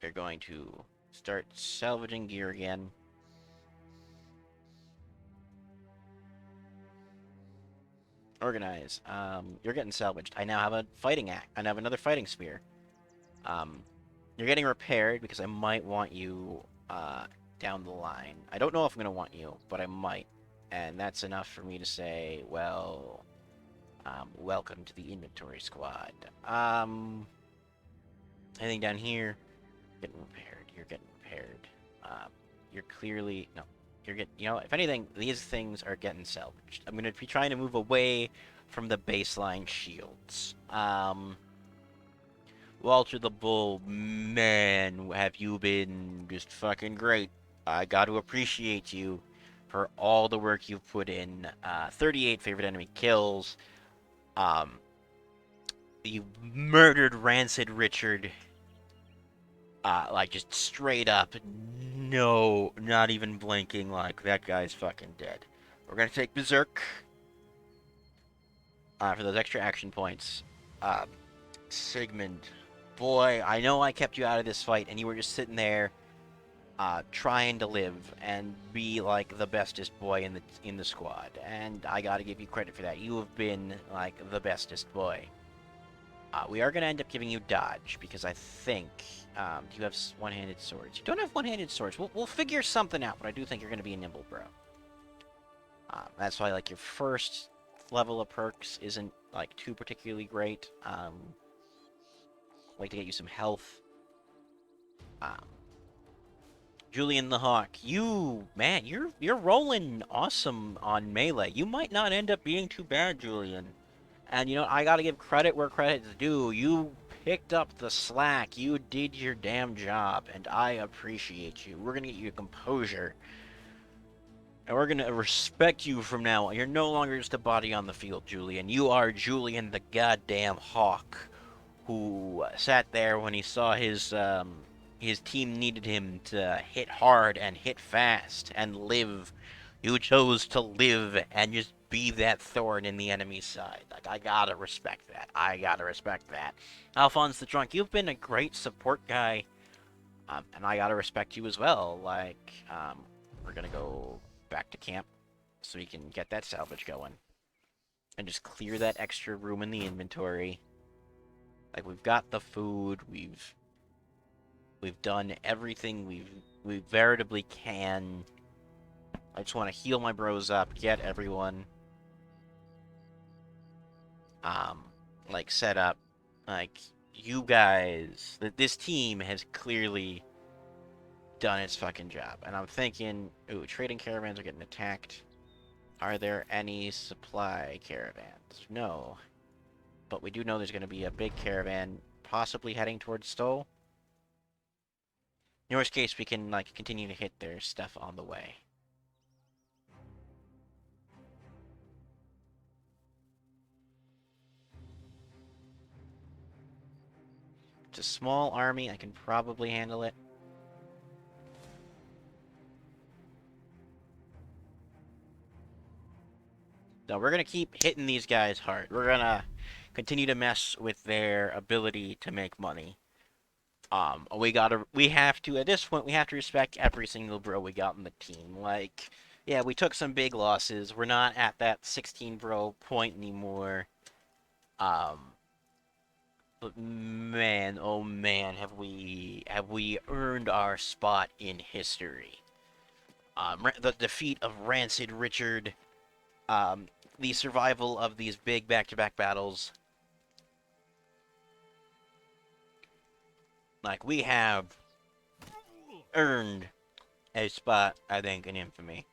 [SPEAKER 1] We're going to start salvaging gear again. Organize. You're getting salvaged. I now have a fighting axe. I now have another fighting spear. You're getting repaired because I might want you down the line. I don't know if I'm going to want you, but I might. And that's enough for me to say, well, Welcome to the inventory squad. Anything down here? Getting repaired. You're getting repaired. You're clearly no. You're getting. You know, if anything, these things are getting salvaged. I'm gonna be trying to move away from the baseline shields. Walter the Bull, man, have you been just fucking great. I got to appreciate you for all the work you've put in. 38 favorite enemy kills. Um, you murdered Rancid Richard. Like just straight up, no, not even blinking. Like that guy's fucking dead. We're gonna take Berserk for those extra action points. Uh, Sigmund, boy, I know I kept you out of this fight, and you were just sitting there, trying to live and be like the bestest boy in the squad. And I gotta give you credit for that. You have been like the bestest boy. We are gonna end up giving you dodge because I think you have one-handed swords. You don't have one-handed swords. We'll figure something out, but I do think you're gonna be a nimble bro. That's why like your first level of perks isn't like too particularly great. Like to get you some health. Julian the Hawk, man, you're rolling awesome on melee. You might not end up being too bad, Julian. And you know, I gotta give credit where credit's due. You picked up the slack. You did your damn job, and I appreciate you. We're gonna get you composure. And we're gonna respect you from now on. You're no longer just a body on the field, Julian. You are Julian the goddamn Hawk, who sat there when he saw his team needed him to hit hard and hit fast and live. You chose to live and just be that thorn in the enemy's side. Like, I gotta respect that. I gotta respect that. Alphonse the Drunk, you've been a great support guy, and I gotta respect you as well. Like, we're gonna go back to camp so we can get that salvage going. And just clear that extra room in the inventory. Like, we've got the food, we've done everything we veritably can. I just want to heal my bros up, get everyone like set up. Like, you guys, this team has clearly done its fucking job. And I'm thinking, ooh, trading caravans are getting attacked. Are there any supply caravans? No. But we do know there's going to be a big caravan possibly heading towards Stoll. In worst case, we can like continue to hit their stuff on the way. It's a small army. I can probably handle it. No, we're gonna keep hitting these guys hard. We're gonna continue to mess with their ability to make money. We have to, at this point, we have to respect every single bro we got in the team. Like, yeah, we took some big losses. We're not at that 16 bro point anymore. But man, oh man, have we earned our spot in history. The defeat of Rancid Richard, the survival of these big back-to-back battles. Like, we have earned a spot, I think, in infamy.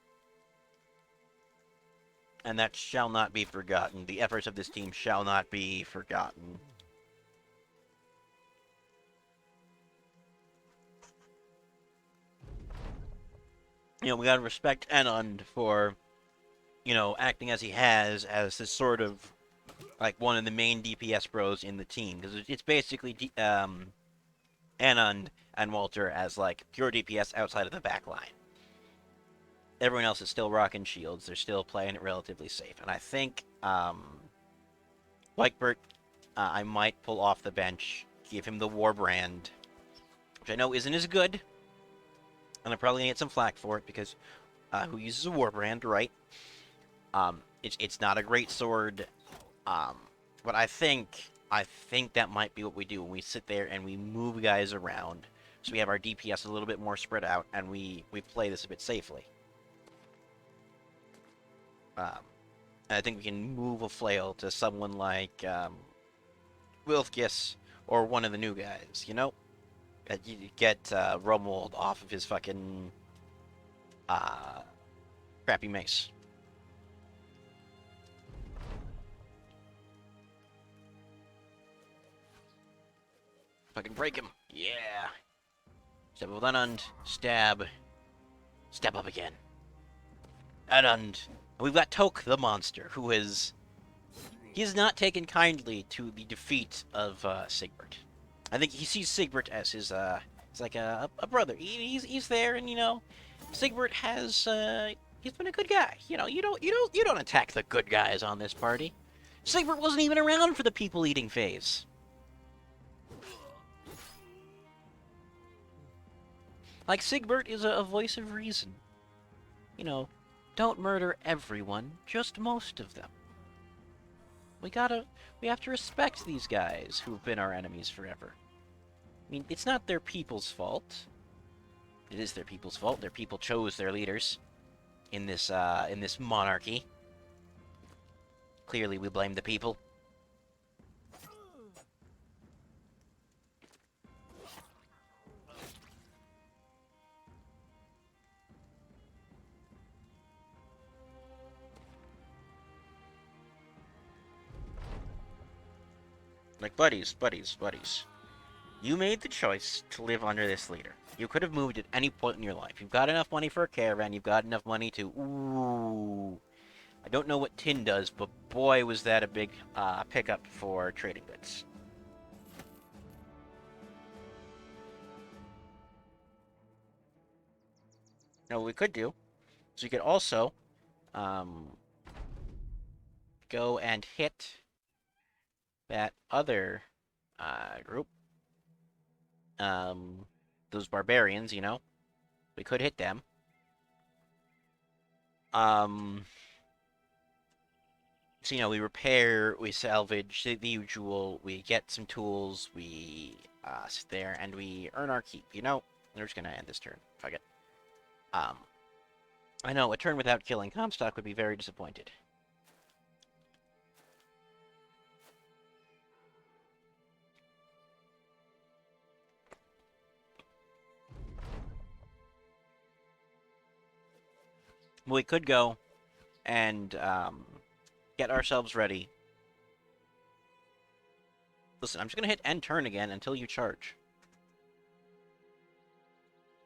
[SPEAKER 1] And that shall not be forgotten. The efforts of this team shall not be forgotten. You know, we gotta respect Anand for, you know, acting as he has as this sort of, like, one of the main DPS bros in the team. Because it's basically, Anand and Walter as, like, pure DPS outside of the back line. Everyone else is still rocking shields. They're still playing it relatively safe. And I think, like Bert, I might pull off the bench, give him the War Brand, which I know isn't as good. And I'm probably going to get some flack for it because who uses a War Brand, right? It's not a great sword, but I think that might be what we do when we sit there and we move guys around. So we have our DPS a little bit more spread out, and we play this a bit safely. I think we can move a flail to someone like Wilfgis or one of the new guys, you know? You get Romuald off of his fucking uh, crappy mace. Fucking break him. Yeah. Step with unund. Stab. Step up again. Unund. We've got Toke the monster, who is... He has not taken kindly to the defeat of Sigbert. I think he sees Sigbert as his, it's like a brother. He's there, and, you know, Sigbert has, he's been a good guy. You know, you don't attack the good guys on this party. Sigbert wasn't even around for the people-eating phase. Like, Sigbert is a voice of reason. You know, don't murder everyone, just most of them. We have to respect these guys who've been our enemies forever. I mean, it's not their people's fault. It is their people's fault. Their people chose their leaders in this monarchy. Clearly, we blame the people. Like, buddies. You made the choice to live under this leader. You could have moved at any point in your life. You've got enough money for a caravan. You've got enough money to... Ooh. I don't know what tin does, but boy, was that a big pickup for trading goods. Now, what we could do is we could also um, go and hit that other group. Those barbarians, you know. We could hit them. So, you know, we repair, we salvage, the usual, we get some tools, we sit there, and we earn our keep, you know? We're just gonna end this turn. Fuck it. Um, I know, a turn without killing Comstock would be very disappointed. We could go and get ourselves ready. Listen, I'm just gonna hit end turn again until you charge.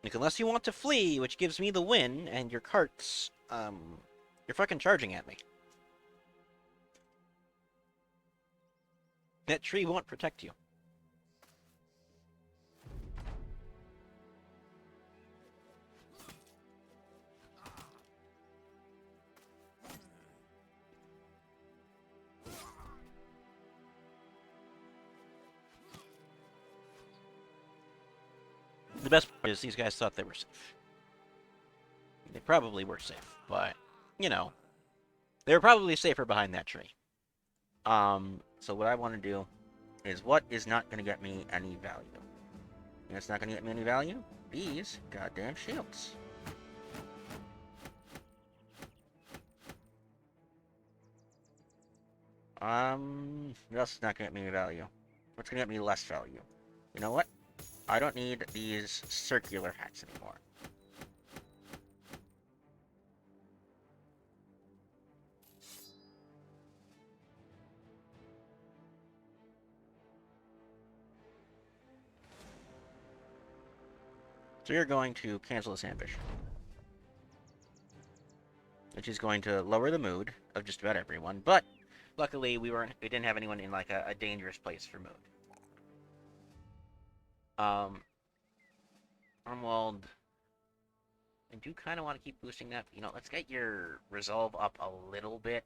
[SPEAKER 1] Like, unless you want to flee, which gives me the win, and your carts, you're fucking charging at me. That tree won't protect you. The best part is these guys thought they were safe. They probably were safe, but, you know, they were probably safer behind that tree. So what I want to do is what is not going to get me any value. And it's not going to get me any value? These goddamn shields. What else is not going to get me any value? What's going to get me less value? You know what? I don't need these circular hats anymore. So you're going to cancel this ambition. Which is going to lower the mood of just about everyone, but luckily we didn't have anyone in like a dangerous place for mood. Armwald, I do kind of want to keep boosting that. You know, let's get your resolve up a little bit.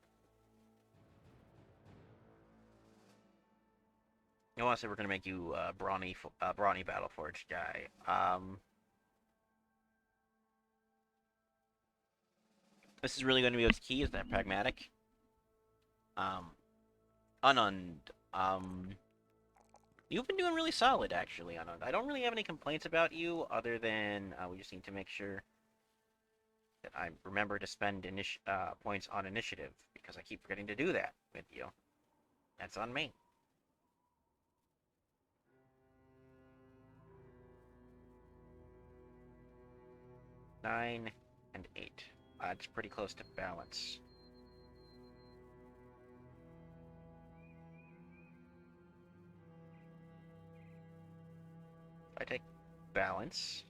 [SPEAKER 1] I want to say we're gonna make you brawny Battleforged guy. This is really going to be what's key, is that pragmatic. Unund. You've been doing really solid, actually, Unund. I don't really have any complaints about you, other than we just need to make sure that I remember to spend points on initiative, because I keep forgetting to do that with you. That's on me. Nine and 8. It's pretty close to balance. If I take balance,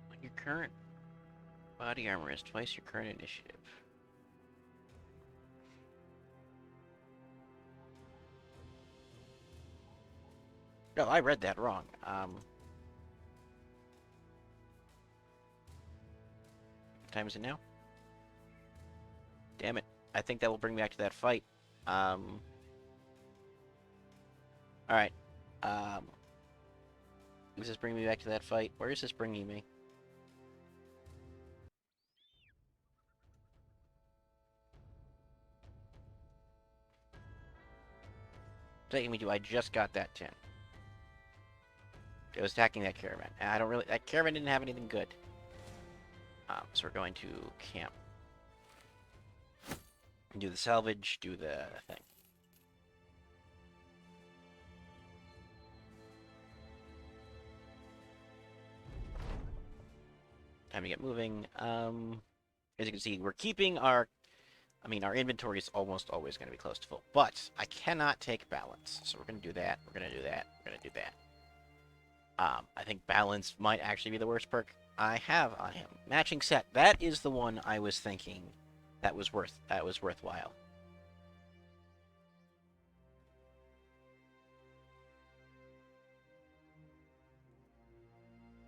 [SPEAKER 1] when your current body armor is twice your current initiative. No, I read that wrong. What time is it now? Damn it. I think that will bring me back to that fight. Alright. Does this bring me back to that fight? Where is this bringing me? Taking me to, I just got that 10. It was attacking that caravan. And I don't really... That caravan didn't have anything good. So we're going to camp. Do the salvage, do the thing. Time to get moving. As you can see, we're keeping our... I mean, our inventory is almost always going to be close to full. But I cannot take balance. So we're going to do that. We're going to do that. We're going to do that. I think balance might actually be the worst perk I have on him. Matching set. That is the one I was thinking that was worthwhile.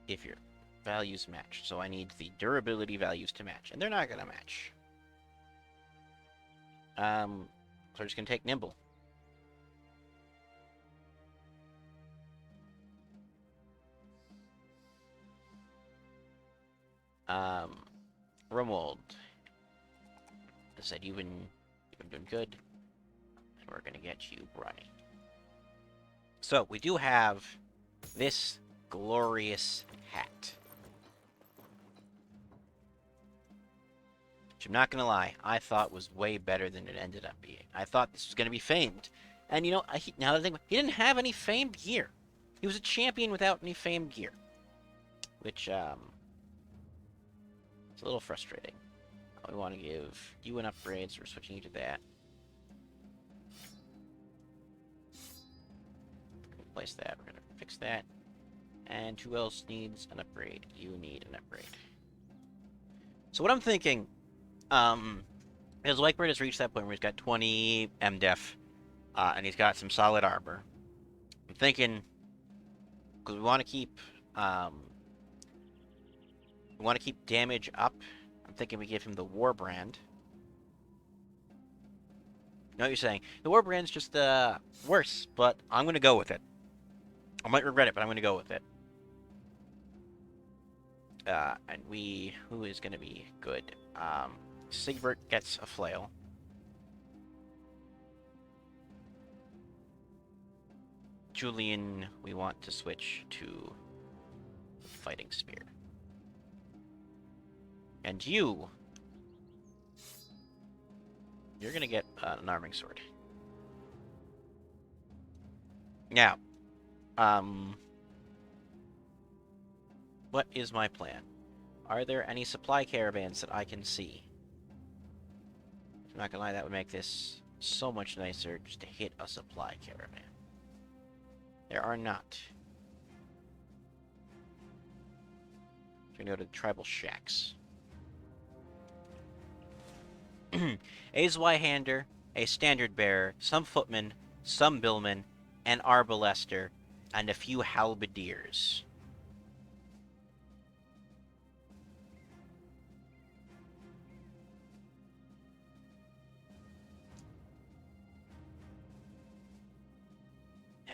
[SPEAKER 1] If your values match. So I need the durability values to match. And they're not going to match. So we're just going to take Nimble. Romuald. I said you've been doing good. And we're going to get you running. So, we do have this glorious hat. Which I'm not going to lie, I thought was way better than it ended up being. I thought this was going to be famed. And you know, now that I think, he didn't have any famed gear. He was a champion without any famed gear. Which, it's a little frustrating. We want to give you an upgrade, so we're switching you to that. Replace that. We're going to fix that. And who else needs an upgrade? You need an upgrade. So what I'm thinking, is Whitebird has reached that point where he's got 20 MDef, and he's got some solid armor. I'm thinking, because we want to keep damage up. I'm thinking we give him the War Brand. You know what you're saying? The War Brand's just worse, but I'm gonna go with it. I might regret it, but I'm gonna go with it. And who is gonna be good? Sigbert gets a flail. Julian, we want to switch to fighting spear. And you're gonna get an arming sword. Now, what is my plan? Are there any supply caravans that I can see? I'm not gonna lie, that would make this so much nicer just to hit a supply caravan. There are not. So we go to the tribal shacks. A Zweihander, a standard bearer, some footmen, some billmen, an arbalester, and a few halberdiers.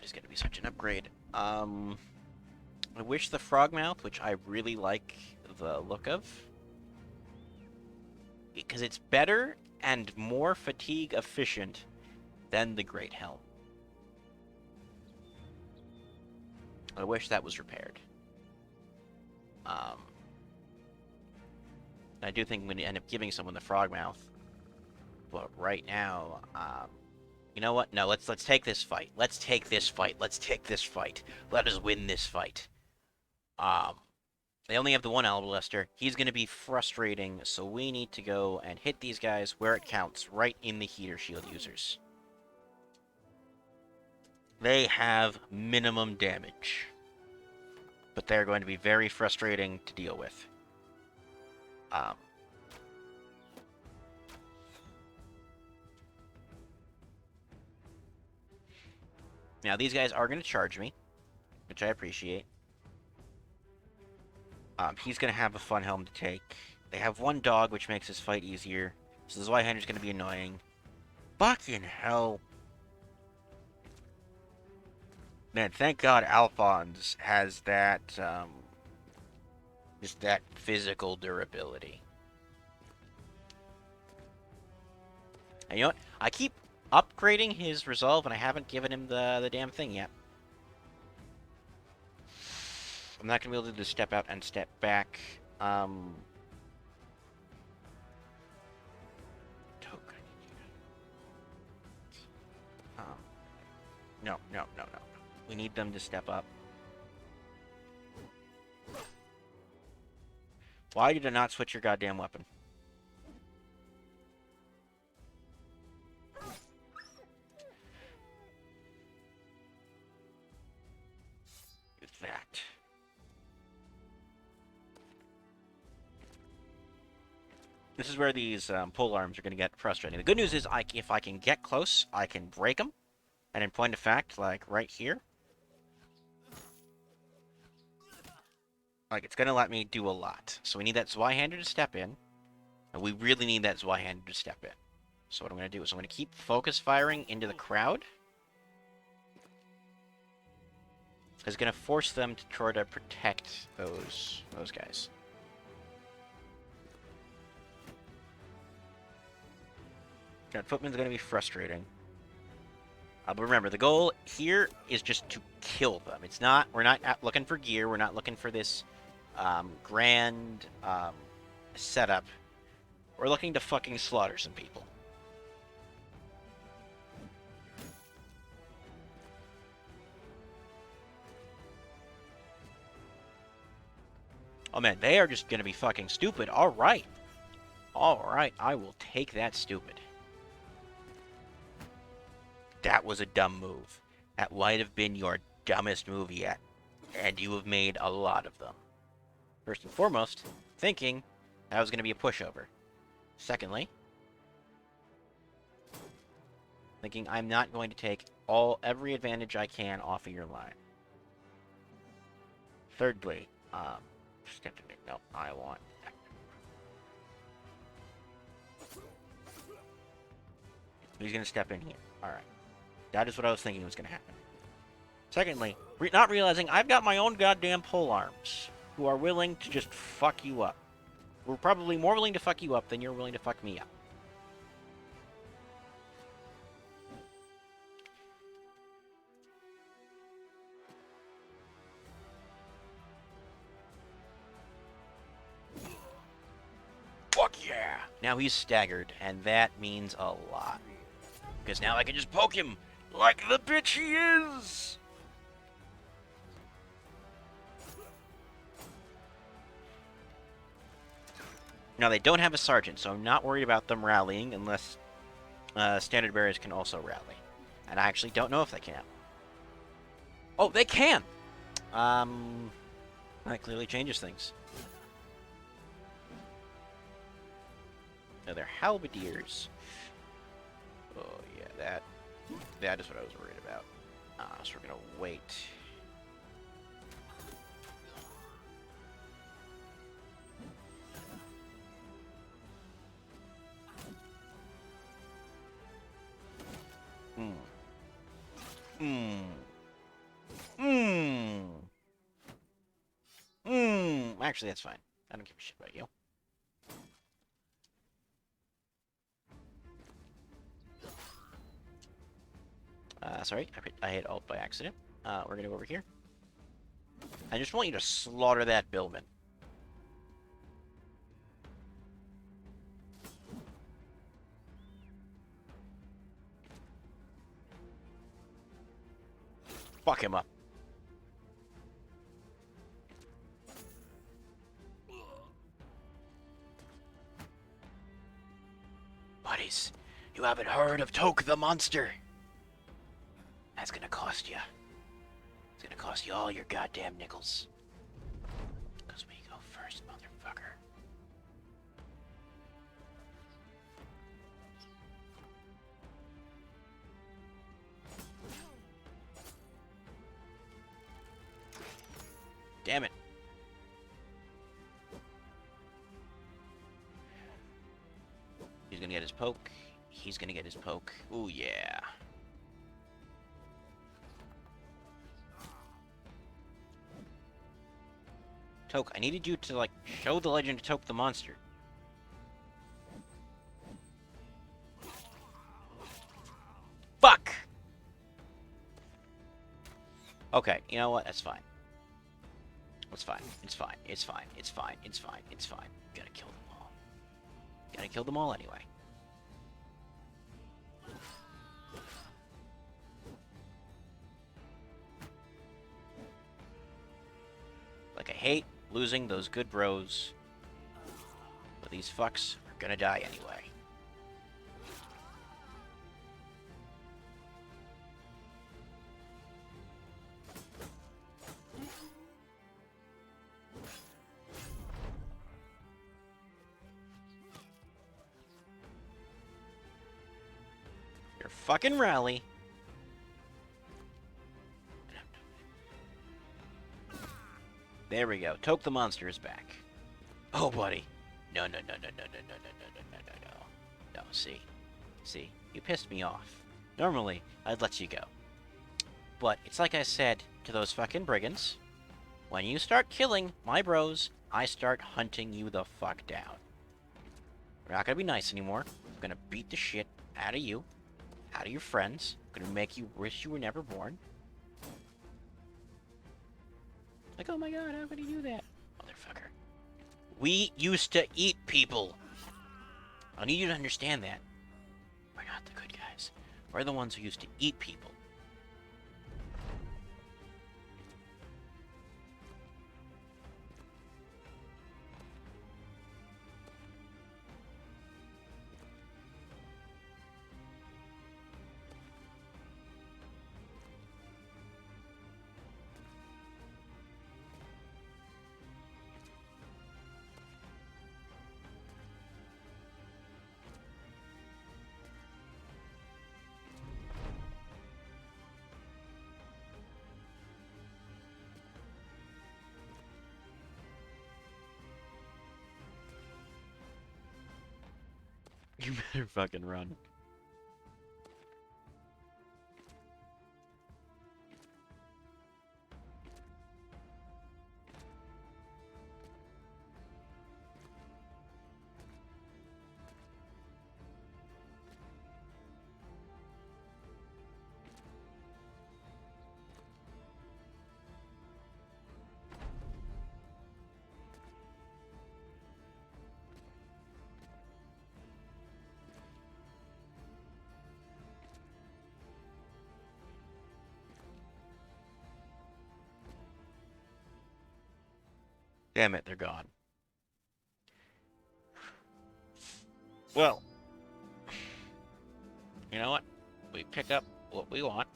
[SPEAKER 1] that is going to be such an upgrade. I wish the Frogmouth, which I really like the look of, because it's better and more fatigue efficient than the Great Helm. I wish that was repaired. I do think I'm going to end up giving someone the Frogmouth, but right now, you know what? No, let's take this fight. Let's take this fight. Let's take this fight. Let us win this fight. They only have the one Albalaster. He's going to be frustrating, so we need to go and hit these guys where it counts, right in the heater shield users. They have minimum damage, but they're going to be very frustrating to deal with. Now, these guys are going to charge me, which I appreciate. He's going to have a fun helm to take. They have one dog, which makes this fight easier. So the Zweihander's going to be annoying. Fucking hell. Man, thank God Alphonse has that, just that physical durability. And you know what? I keep upgrading his resolve, and I haven't given him the damn thing yet. I'm not going to be able to do step out and step back. No. We need them to step up. Why did I not switch your goddamn weapon? That. This is where these pole arms are going to get frustrating. The good news is, if I can get close, I can break them. And in point of fact, like right here, like it's going to let me do a lot. So we need that Zweihander to step in. And we really need that Zweihander to step in. So what I'm going to do is I'm going to keep focus firing into the crowd. It's going to force them to try to protect those guys. That footman's going to be frustrating. But remember, the goal here is just to kill them. It's not. We're not looking for gear. We're not looking for this grand setup. We're looking to fucking slaughter some people. Oh man, they are just gonna be fucking stupid. Alright. Alright, I will take that stupid. That was a dumb move. That might have been your dumbest move yet. And you have made a lot of them. First and foremost, thinking that was gonna be a pushover. Secondly, thinking I'm not going to take every advantage I can off of your line. Thirdly, step to me. No, I want that. He's gonna step in here. Alright. That is what I was thinking was gonna happen. Secondly, not realizing I've got my own goddamn pole arms who are willing to just fuck you up. We're probably more willing to fuck you up than you're willing to fuck me up. Fuck yeah! Now he's staggered, and that means a lot. Because now I can just poke him like the bitch he is! Now, they don't have a sergeant, so I'm not worried about them rallying unless standard bearers can also rally. And I actually don't know if they can. Oh, they can! That clearly changes things. Now, they're halberdiers. Oh, yeah, that is what I was worried about. So we're gonna wait. Actually, that's fine. I don't give a shit about you. Sorry, I hit Alt by accident. We're gonna go over here. I just want you to slaughter that Billman. Fuck him up. Buddies, you haven't heard of Toke the Monster? That's gonna cost you. It's gonna cost you all your goddamn nickels. Because we go first, motherfucker. Damn it. He's gonna get his poke. He's gonna get his poke. Ooh, yeah. Toke, I needed you to, like, show the legend of Toke the Monster. Fuck! Okay, you know what? That's fine. It's fine. It's fine. It's fine. It's fine. It's fine. It's fine. Gotta kill them all. Gotta kill them all anyway. Like, I hate losing those good bros. But these fucks are gonna die anyway. Your fucking rally. There we go. Toke the Monster is back. Oh, buddy. No, no, no, no, no, no, no, no, no, no, no, no, no. No, see? See? You pissed me off. Normally, I'd let you go. But it's like I said to those fucking brigands. When you start killing my bros, I start hunting you the fuck down. We're not gonna be nice anymore. I'm gonna beat the shit out of you. Out of your friends. I'm gonna make you wish you were never born. Like, oh my god, how could he do that? Motherfucker. We used to eat people. I need you to understand that. We're not the good guys. We're the ones who used to eat people. You better fucking run. Damn it, they're gone. Well, you know what? We pick up what we want.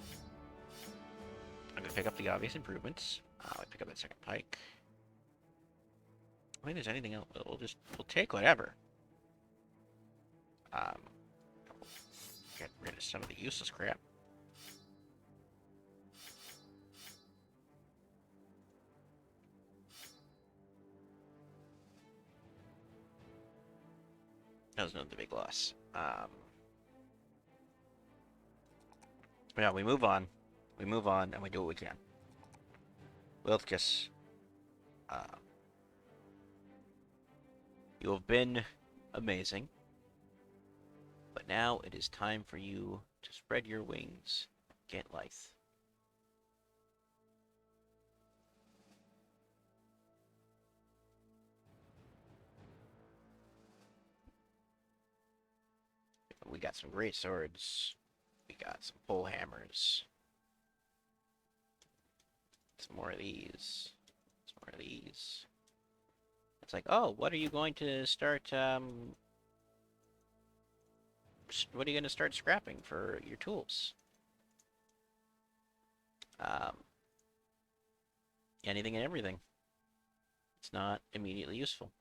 [SPEAKER 1] I'm gonna pick up the obvious improvements. We pick up that second pike. I think there's anything else. We'll take whatever. Um, get rid of some of the useless crap. That was not the big loss. Yeah, we move on. We move on, and we do what we can. We'll just You have been amazing. But now it is time for you to spread your wings. Get life. We got some great swords. We got some pole hammers. Some more of these. Some more of these. It's like, oh, what are you going to start, what are you going to start scrapping for your tools? Um, anything and everything. It's not immediately useful.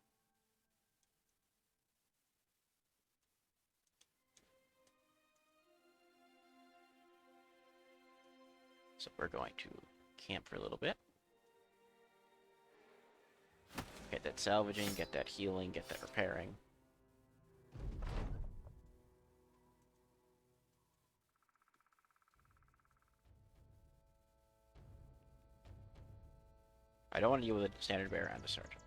[SPEAKER 1] So we're going to camp for a little bit. Get that salvaging, get that healing, get that repairing. I don't want to deal with a standard bear and a sergeant.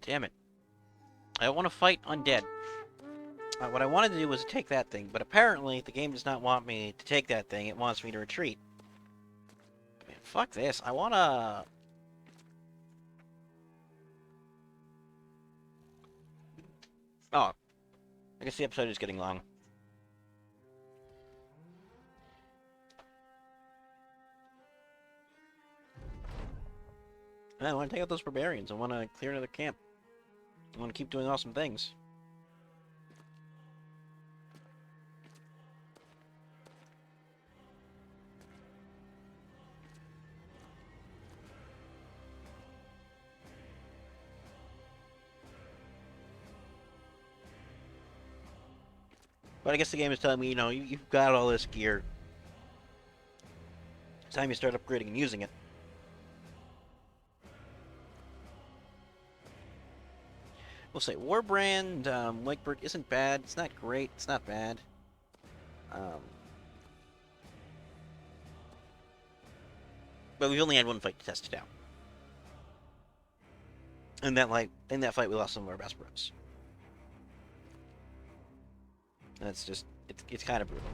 [SPEAKER 1] Damn it. I don't want to fight undead. What I wanted to do was take that thing, but apparently the game does not want me to take that thing. It wants me to retreat. Man, fuck this. I want to... Oh. I guess the episode is getting long. I want to take out those barbarians. I want to clear another camp. I want to keep doing awesome things. But I guess the game is telling me, you know, you've got all this gear. It's time you start upgrading and using it. We'll say Warbrand, Wakebird isn't bad. It's not great. It's not bad. But we've only had one fight to test it out. And in that fight, we lost some of our best bros. That's just, it's kind of brutal.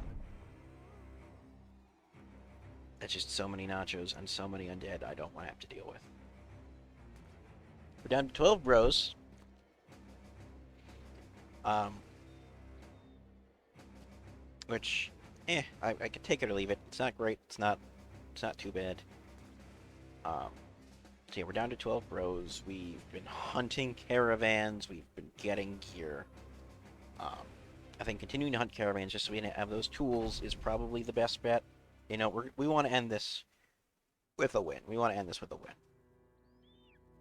[SPEAKER 1] That's just so many nachos and so many undead I don't want to have to deal with. We're down to 12 bros. Which, I could take it or leave it. It's not great. It's not too bad. So yeah, we're down to 12 bros. We've been hunting caravans. We've been getting gear. I think continuing to hunt caravans just so we have those tools is probably the best bet. You know, we want to end this with a win. We want to end this with a win.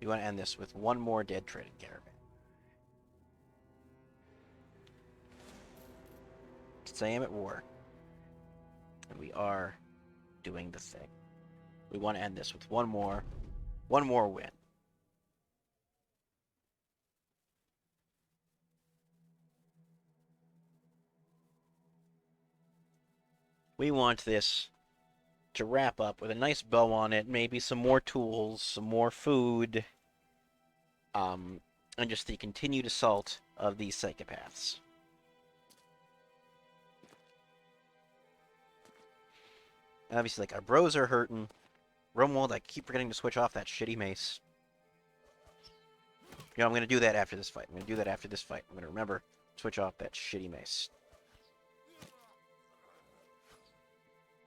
[SPEAKER 1] We want to end this with one more dead trading caravan. I am at war. And we are doing the thing. We want to end this with one more win. We want this to wrap up with a nice bow on it, maybe some more tools, some more food, and just the continued assault of these psychopaths. Obviously, like, our bros are hurting. Rumwald, I keep forgetting to switch off that shitty mace. You know, I'm going to do that after this fight. I'm going to do that after this fight. I'm going to remember to switch off that shitty mace.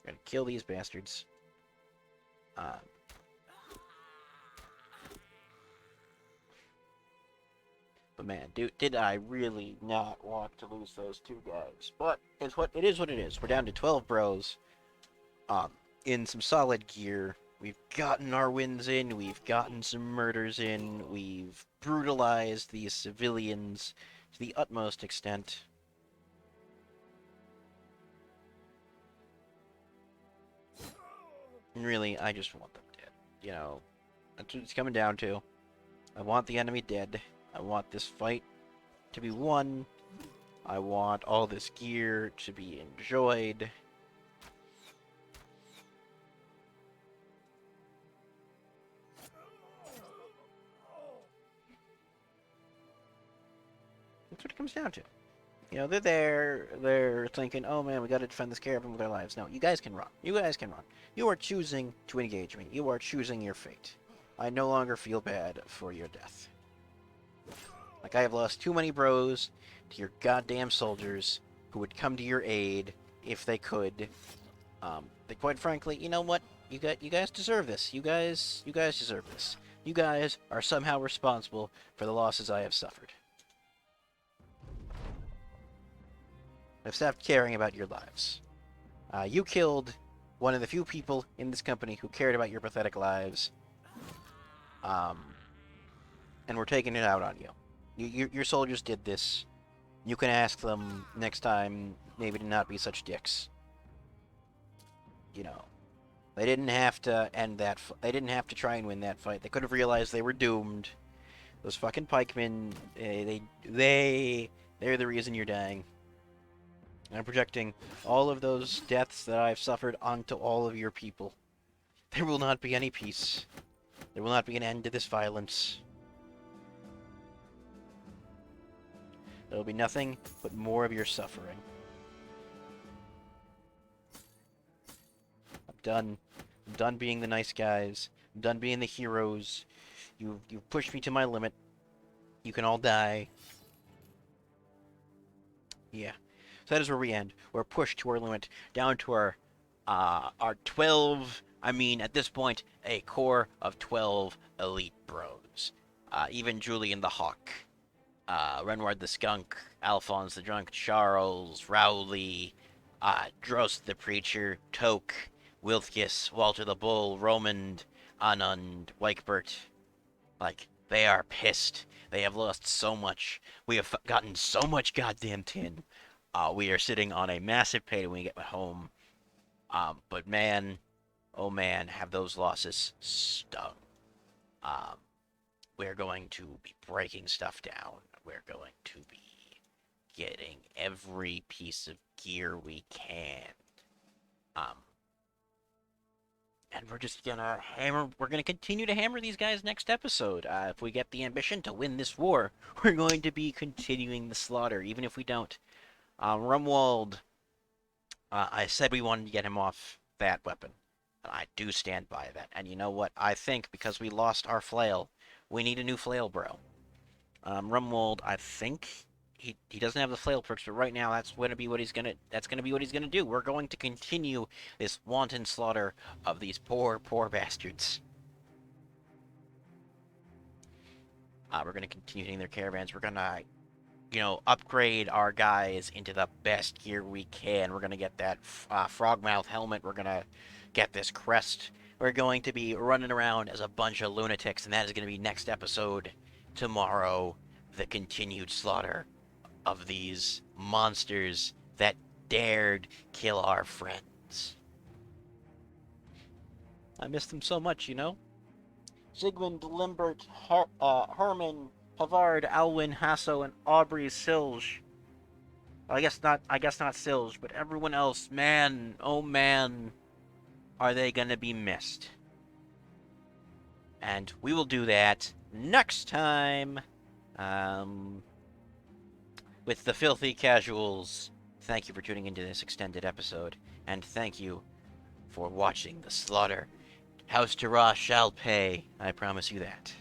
[SPEAKER 1] I'm going to kill these bastards. Uh, but man, dude, did I really not want to lose those two guys? But it is what it is. We're down to 12 bros. Um, in some solid gear. We've gotten our wins in. We've gotten some murders in. We've brutalized these civilians to the utmost extent. And really, I just want them dead. You know, that's what it's coming down to. I want the enemy dead. I want this fight to be won. I want all this gear to be enjoyed. That's what it comes down to. You know, they're thinking, oh man, we gotta defend this caravan with our lives. No, you guys can run. You guys can run. You are choosing to engage me. You are choosing your fate. I no longer feel bad for your death. Like, I have lost too many bros to your goddamn soldiers who would come to your aid if they could. But quite frankly, you know what? You guys deserve this. You guys deserve this. You guys are somehow responsible for the losses I have suffered. I've stopped caring about your lives. You killed one of the few people in this company who cared about your pathetic lives. Um, and we're taking it out on you. Your soldiers did this. You can ask them next time maybe to not be such dicks. You know, they didn't have to end that. They didn't have to try and win that fight. They could have realized they were doomed. Those fucking pikemen. They're the reason you're dying. And I'm projecting all of those deaths that I've suffered onto all of your people. There will not be any peace. There will not be an end to this violence. There will be nothing but more of your suffering. I'm done. I'm done being the nice guys. I'm done being the heroes. You've pushed me to my limit. You can all die. Yeah. So that is where we end. We're pushed to our limit, down to our 12. I mean, at this point, a core of 12 elite bros. Even Julian the Hawk, Renward the Skunk, Alphonse the Drunk, Charles, Rowley, Drost the Preacher, Toke, Wilthgis, Walter the Bull, Romand, Anund, Weichbert. Like, they are pissed. They have lost so much. We have gotten so much goddamn tin. We are sitting on a massive payday when we get home. But man, oh man, have those losses stung. Um, we're going to be breaking stuff down. We're going to be getting every piece of gear we can. Um, and we're just gonna hammer. We're gonna continue to hammer these guys next episode. If we get the ambition to win this war, we're going to be continuing the slaughter, even if we don't. Rumwald, I said we wanted to get him off that weapon, and I do stand by that. And you know what? I think because we lost our flail, we need a new flail, bro. Rumwald, I think he doesn't have the flail perks, but right now that's gonna be what he's gonna do. We're going to continue this wanton slaughter of these poor bastards. We're gonna continue hitting their caravans. We're gonna, upgrade our guys into the best gear we can. We're gonna get that frogmouth helmet. We're gonna get this crest. We're going to be running around as a bunch of lunatics, and that is going to be next episode tomorrow. The continued slaughter of these monsters that dared kill our friends. I miss them so much, you know? Sigmund, Limbert, Herman, Havard, Alwyn, Hasso, and Aubrey Silge. I guess not. I guess not Silge, but everyone else. Man, oh man, are they gonna be missed? And we will do that next time. With the Filthy Casuals. Thank you for tuning into this extended episode, and thank you for watching the slaughter. House Turah shall pay. I promise you that.